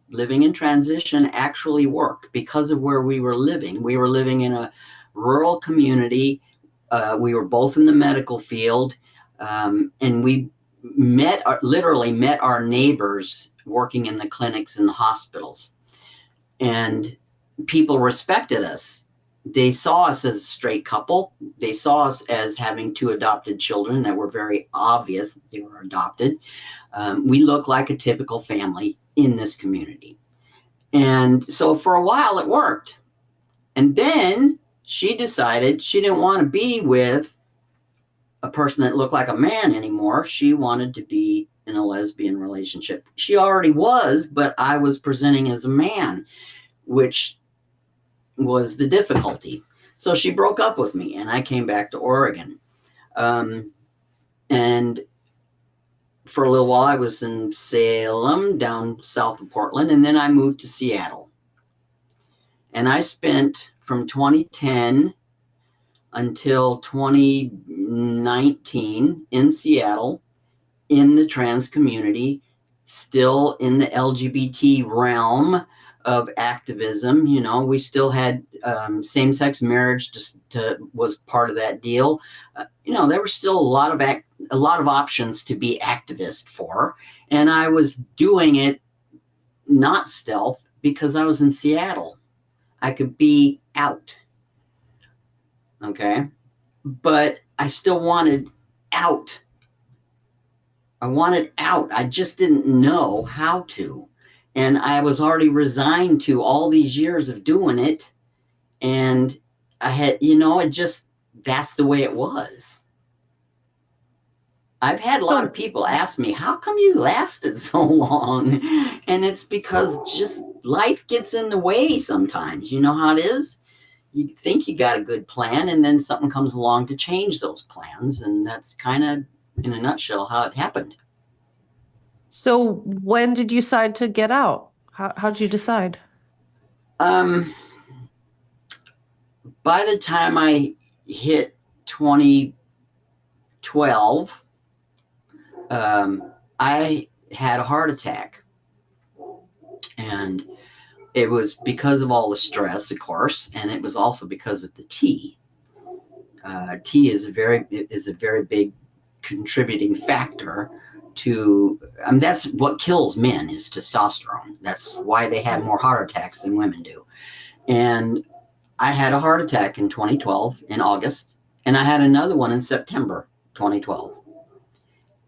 Living in transition actually worked because of where we were living. We were living in a rural community. We were both in the medical field. And we literally met our neighbors working in the clinics and the hospitals. And people respected us. They saw us as a straight couple. They saw us as having 2 adopted children that were very obvious that they were adopted. We look like a typical family in this community. And so for a while it worked. And then she decided she didn't want to be with a person that looked like a man anymore. She wanted to be in a lesbian relationship. She already was, but I was presenting as a man, which was the difficulty. So she broke up with me, and I came back to Oregon. And for a little while, I was in Salem, down south of Portland, and then I moved to Seattle. And I spent from 2010 until 2019 in Seattle, in the trans community, still in the LGBT realm of activism. We still had same-sex marriage was part of that deal. There were still a lot of options to be activist for, and I was doing it not stealth because I was in Seattle. I could be out. Okay. But I still wanted out. I wanted out. I just didn't know how to. And I was already resigned to all these years of doing it. And I had, that's the way it was. I've had a lot of people ask me, how come you lasted so long? And it's because just life gets in the way sometimes. You know how it is? You think you got a good plan, and then something comes along to change those plans. And that's kind of, in a nutshell, how it happened. So when did you decide to get out? How'd you decide? By the time I hit 2012, I had a heart attack. And it was because of all the stress, of course, and it was also because of the tea. Tea is a very big contributing factor to. That's what kills men is testosterone. That's why they have more heart attacks than women do. And I had a heart attack in 2012 in August, and I had another one in September 2012.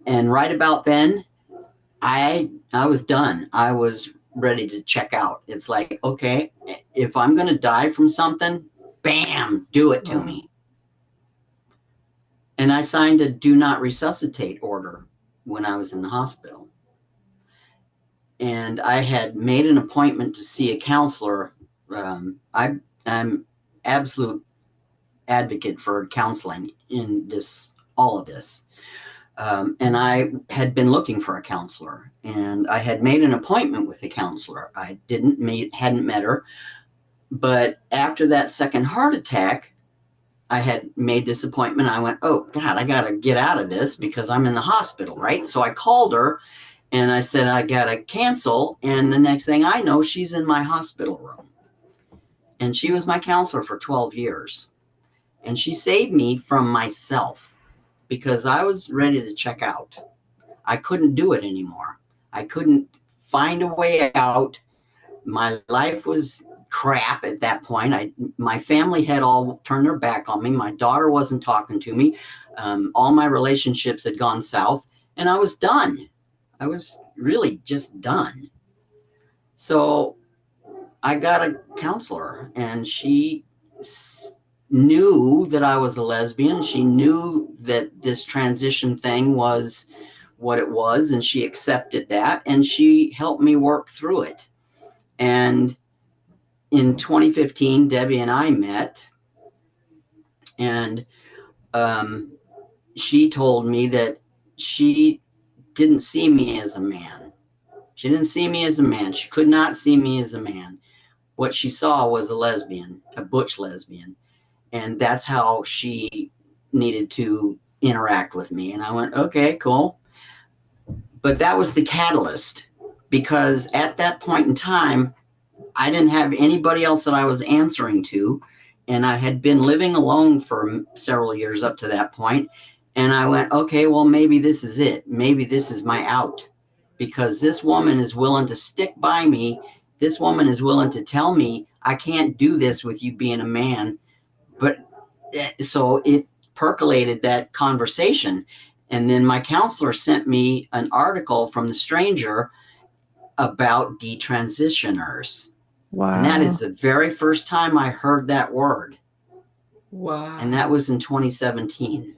And right about then, I was done. I was ready to check out. It's like, okay, if I'm going to die from something, bam, do it to me. And I signed a do not resuscitate order when I was in the hospital. And I had made an appointment to see a counselor. I'm absolute advocate for counseling in all of this. And I had been looking for a counselor, and I had made an appointment with a counselor. I hadn't met her, but after that second heart attack, I had made this appointment. I went, oh God, I got to get out of this because I'm in the hospital, right? So I called her and I said, I got to cancel. And the next thing I know, she's in my hospital room. And she was my counselor for 12 years. And she saved me from myself because I was ready to check out. I couldn't do it anymore. I couldn't find a way out. My life was crap at that point. My family had all turned their back on me. My daughter wasn't talking to me. All my relationships had gone south, and I was done. I was really just done. So I got a counselor, and she knew that I was a lesbian. She knew that this transition thing was what it was, and she accepted that, and she helped me work through it. And in 2015, Debbie and I met, and she told me that she didn't see me as a man. She didn't see me as a man. She could not see me as a man. What she saw was a lesbian, a butch lesbian. And that's how she needed to interact with me. And I went, okay, cool. But that was the catalyst, because at that point in time, I didn't have anybody else that I was answering to. And I had been living alone for several years up to that point. And I went, okay, well, maybe this is it. Maybe this is my out, because this woman is willing to stick by me. This woman is willing to tell me I can't do this with you being a man. But so it percolated that conversation. And then my counselor sent me an article from the Stranger about detransitioners. Wow. And that is the very first time I heard that word. Wow. And that was in 2017.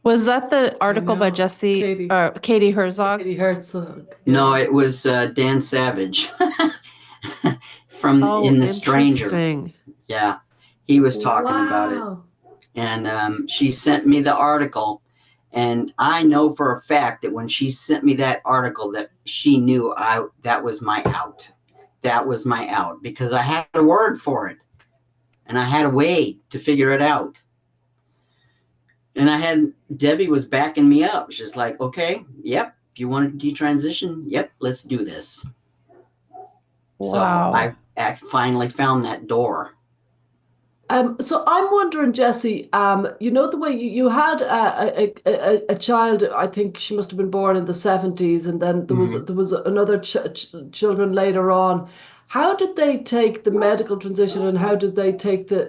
Was that the article by know. Jessi, Katie Herzog? Katie Herzog. No, it was Dan Savage from in the Stranger. Interesting. Yeah, he was talking about it. And she sent me the article. And I know for a fact that when she sent me that article, that she knew that was my out. That was my out, because I had a word for it. And I had a way to figure it out. And Debbie was backing me up. She's like, okay, yep, you want to detransition? Yep, let's do this. Wow. So I finally found that door. So I'm wondering, Jessi, you know, the way you had a child, I think she must have been born in the 70s, and then there was another children later on. How did they take the medical transition, and how did they take the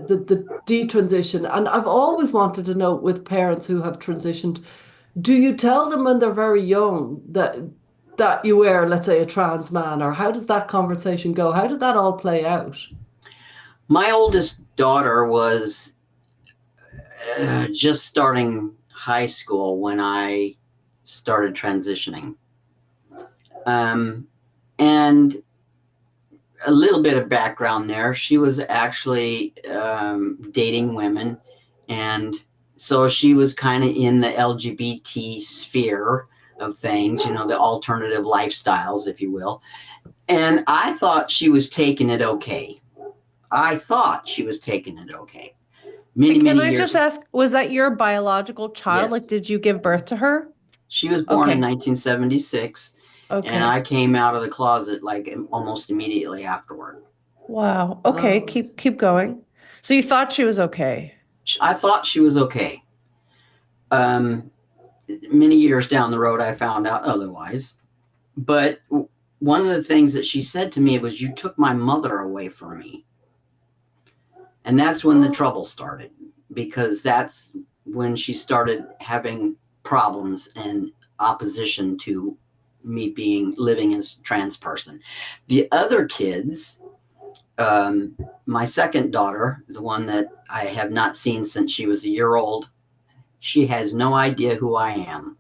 detransition? And I've always wanted to know, with parents who have transitioned, do you tell them when they're very young that you were, let's say, a trans man, or how does that conversation go? How did that all play out? My oldest daughter was just starting high school when I started transitioning. And a little bit of background there. She was actually dating women. And so she was kind of in the LGBT sphere of things, you know, the alternative lifestyles, if you will. And I thought she was taking it okay. Many Can I years. just ask, was that your biological child? Yes. Like, did you give birth to her? She was born Okay. in 1976, Okay. and I came out of the closet like almost immediately afterward. Wow. Okay. Oh. Keep going. So you thought she was okay. I thought she was okay. Many years down the road, I found out otherwise. But one of the things that she said to me was, "You took my mother away from me." And that's when the trouble started, because that's when she started having problems and opposition to me living as a trans person. The other kids, my second daughter, the one that I have not seen since she was a year old, she has no idea who I am.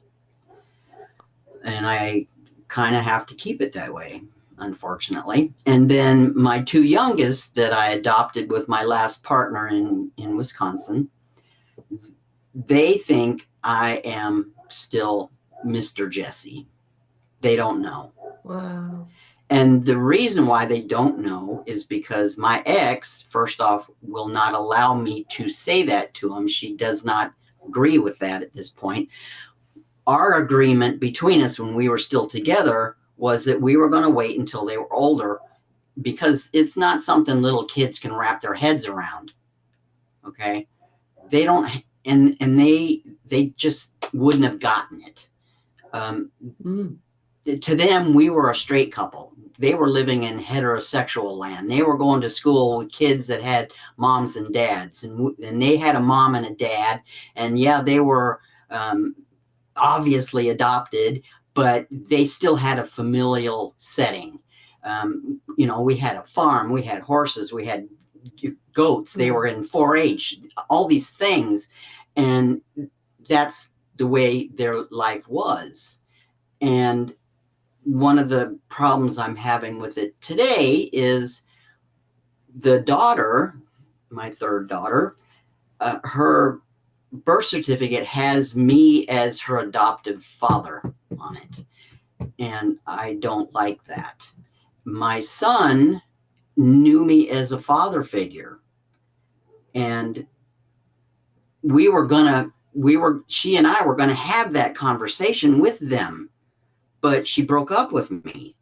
And I kind of have to keep it that way, unfortunately. And then my two youngest that I adopted with my last partner in Wisconsin, they think I am still Mr. Jessi. They don't know. Wow. And the reason why they don't know is because my ex, first off, will not allow me to say that to him. She does not agree with that at this point. Our agreement between us when we were still together was that we were going to wait until they were older, because it's not something little kids can wrap their heads around. Okay. They don't, and they just wouldn't have gotten it. To them, we were a straight couple. They were living in heterosexual land. They were going to school with kids that had moms and dads, and they had a mom and a dad. And yeah, they were obviously adopted, but they still had a familial setting. We had a farm, we had horses, we had goats. They were in 4-H, all these things, and that's the way their life was. And one of the problems I'm having with it today is the daughter, my third daughter, her birth certificate has me as her adoptive father on it. And I don't like that. My son knew me as a father figure. And she and I were going to have that conversation with them. But she broke up with me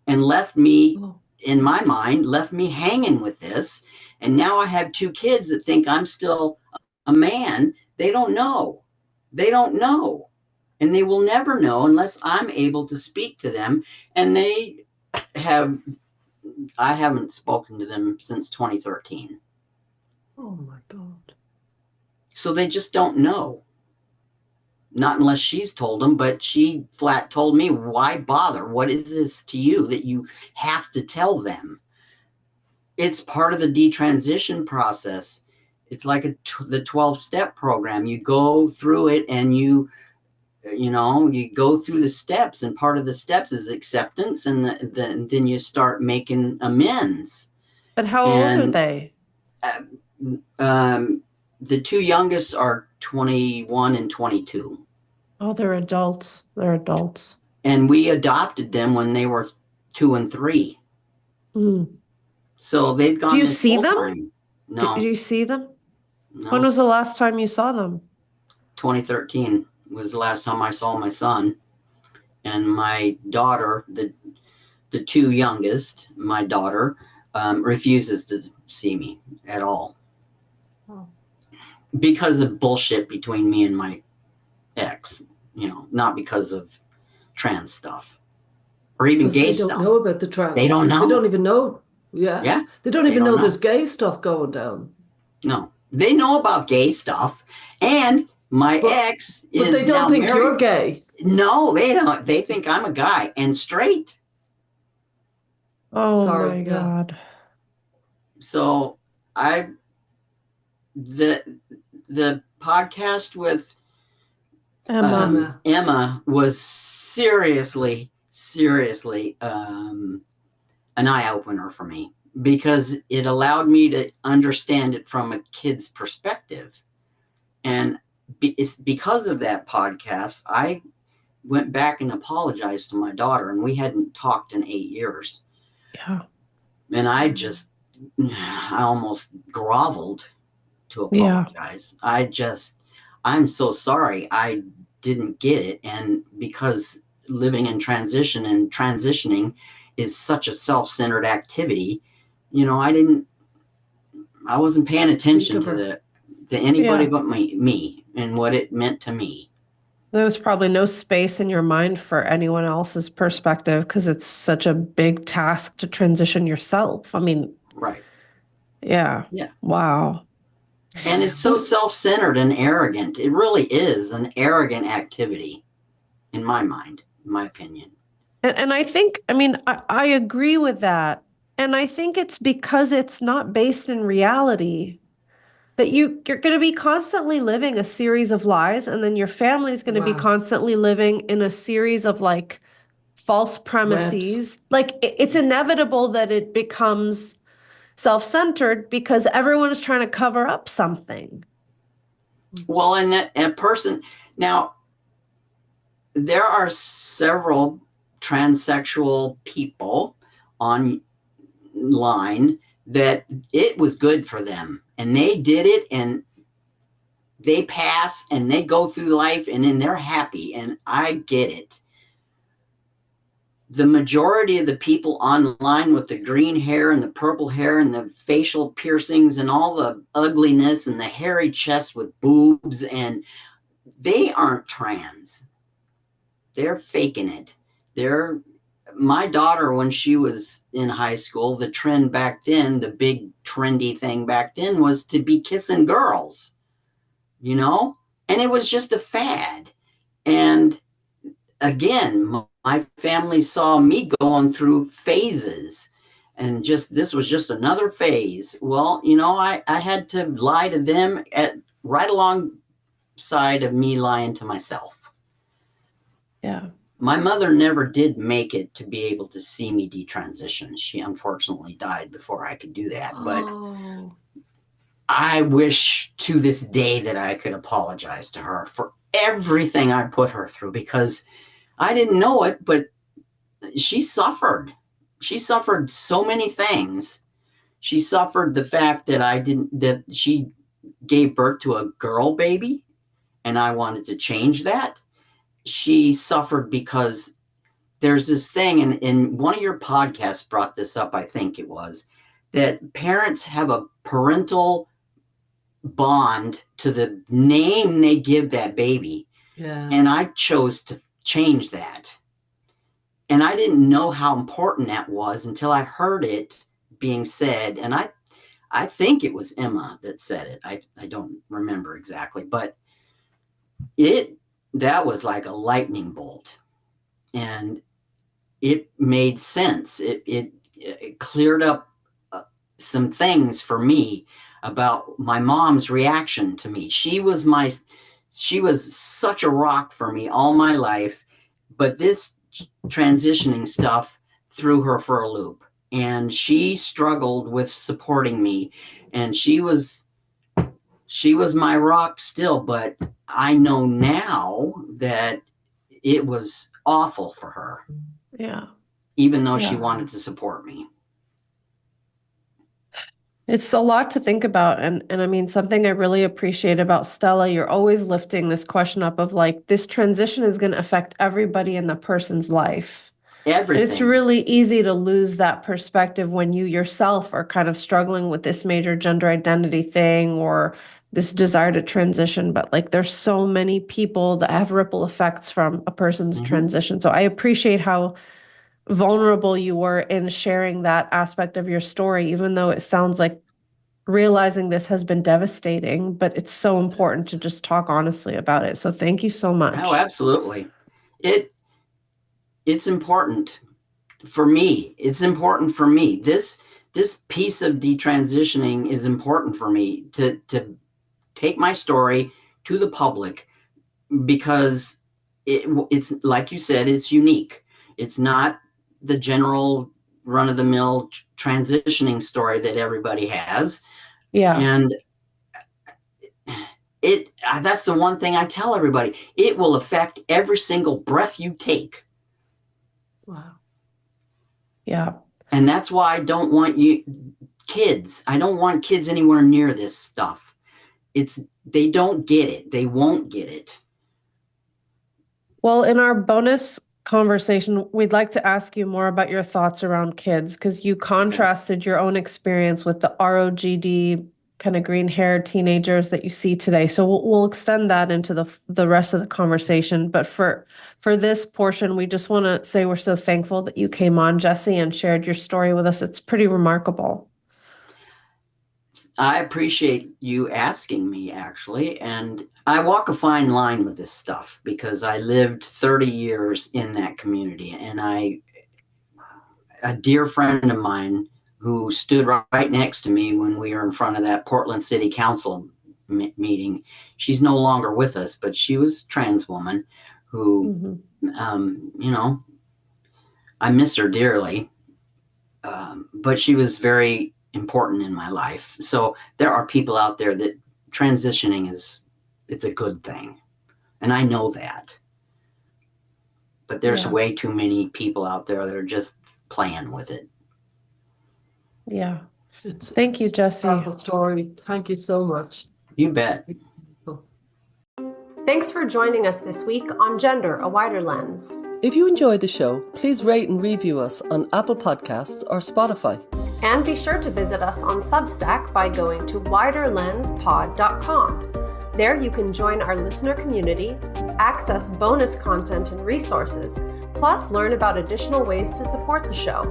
and left me, in my mind, left me hanging with this. And now I have 2 kids that think I'm still a man. They don't know. They don't know. And they will never know unless I'm able to speak to them. And I haven't spoken to them since 2013. Oh my God. So they just don't know. Not unless she's told them, but she flat told me, why bother? What is this to you that you have to tell them? It's part of the detransition process. It's like the 12-step program. You go through it and you go through the steps, and part of the steps is acceptance, and then you start making amends. But how old are they? The 2 youngest are 21 and 22. Oh, they're adults. They're adults. And we adopted them when they were 2 and 3. So they've gone. Do you see them? Time. No. Do you see them? No. When was the last time you saw them? 2013 was the last time I saw my son. And my daughter, the 2 youngest, my daughter, refuses to see me at all. Oh. Because of bullshit between me and my ex, not because of trans stuff or even gay stuff. They don't know about the trans. They don't know. They don't even know. Yeah. Yeah. They don't even know there's gay stuff going down. No. They know about gay stuff. And my ex is. But they don't think you're gay. No, they don't. They think I'm a guy and straight. Oh, sorry, my God. So the podcast with Emma was seriously an eye-opener for me, because it allowed me to understand it from a kid's perspective. And it's because of that podcast, I went back and apologized to my daughter, and we hadn't talked in 8 years. Yeah. And I almost groveled to apologize. Yeah. I'm so sorry. I didn't get it. And because living in transition and transitioning is such a self-centered activity, I wasn't paying attention to anybody but me and what it meant to me. There was probably no space in your mind for anyone else's perspective, because it's such a big task to transition yourself. I mean, right. Yeah. Yeah. Wow. And it's so self-centered and arrogant. It really is an arrogant activity, in my mind, in my opinion. And I think, I agree with that. And I think it's because it's not based in reality, that you're going to be constantly living a series of lies, and then your family is going to be constantly living in a series of false premises. It's inevitable that it becomes self-centered because everyone is trying to cover up something. Well, and a person, now there are several transsexual people online that it was good for them, and they did it, and they pass and they go through life, and then they're happy, and I get it. the majority of the people online with the green hair and the purple hair and the facial piercings and all the ugliness and the hairy chest with boobs, and they aren't trans. They're faking it. My daughter, when she was in high school, the trend back then, the big trendy thing back then was to be kissing girls, you know? And it was just a fad. And again, my family saw me going through phases, and this was just another phase. Well, I had to lie to them right alongside of me lying to myself. Yeah. My mother never did make it to be able to see me detransition. She unfortunately died before I could do that. But I wish to this day that I could apologize to her for everything I put her through, because I didn't know it, but she suffered. She suffered so many things. She suffered the fact that she gave birth to a girl baby, and I wanted to change that. She suffered because there's this thing, and one of your podcasts brought this up, I think it was, that parents have a parental bond to the name they give that baby. Yeah. And I chose to change that. And I didn't know how important that was until I heard it being said. And I think it was Emma that said it. I don't remember exactly, but that was like a lightning bolt. And it made sense. It cleared up some things for me about my mom's reaction to me. She was such a rock for me all my life, but this transitioning stuff threw her for a loop, and she struggled with supporting me, and she was my rock still. But I know now that it was awful for her. Yeah. Even though she wanted to support me. It's a lot to think about. And I mean, something I really appreciate about Stella, you're always lifting this question up of like, this transition is going to affect everybody in the person's life. Everything. And it's really easy to lose that perspective when you yourself are kind of struggling with this major gender identity thing or this desire to transition. But like, there's so many people that have ripple effects from a person's transition. So I appreciate how vulnerable you were in sharing that aspect of your story, even though it sounds like realizing this has been devastating, but it's so important to just talk honestly about it. So thank you so much. Oh, absolutely. It's important for me. It's important for me. This piece of detransitioning is important for me to take my story to the public, because it's like you said, it's unique. It's not the general run-of-the-mill transitioning story that everybody has. Yeah. And that's the one thing I tell everybody. It will affect every single breath you take. Wow. Yeah. And that's why I don't want kids anywhere near this stuff. They don't get it. They won't get it. Well, in our bonus conversation, we'd like to ask you more about your thoughts around kids, because you contrasted your own experience with the ROGD kind of green-haired teenagers that you see today. So we'll extend that into the rest of the conversation. But for this portion, we just want to say we're so thankful that you came on, Jessi, and shared your story with us. It's pretty remarkable. I appreciate you asking me, actually. And I walk a fine line with this stuff because I lived 30 years in that community. And a dear friend of mine who stood right next to me when we were in front of that Portland City Council meeting, she's no longer with us, but she was a trans woman who, I miss her dearly. But she was very important in my life. So there are people out there that transitioning it's a good thing. And I know that. But there's way too many people out there that are just playing with it. Yeah. Thank you, Jessi. Powerful story. Thank you so much. You bet. Thanks for joining us this week on Gender, a Wider Lens. If you enjoyed the show, please rate and review us on Apple Podcasts or Spotify. And be sure to visit us on Substack by going to widerlenspod.com. There you can join our listener community, access bonus content and resources, plus learn about additional ways to support the show.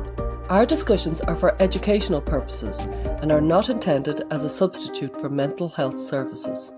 Our discussions are for educational purposes and are not intended as a substitute for mental health services.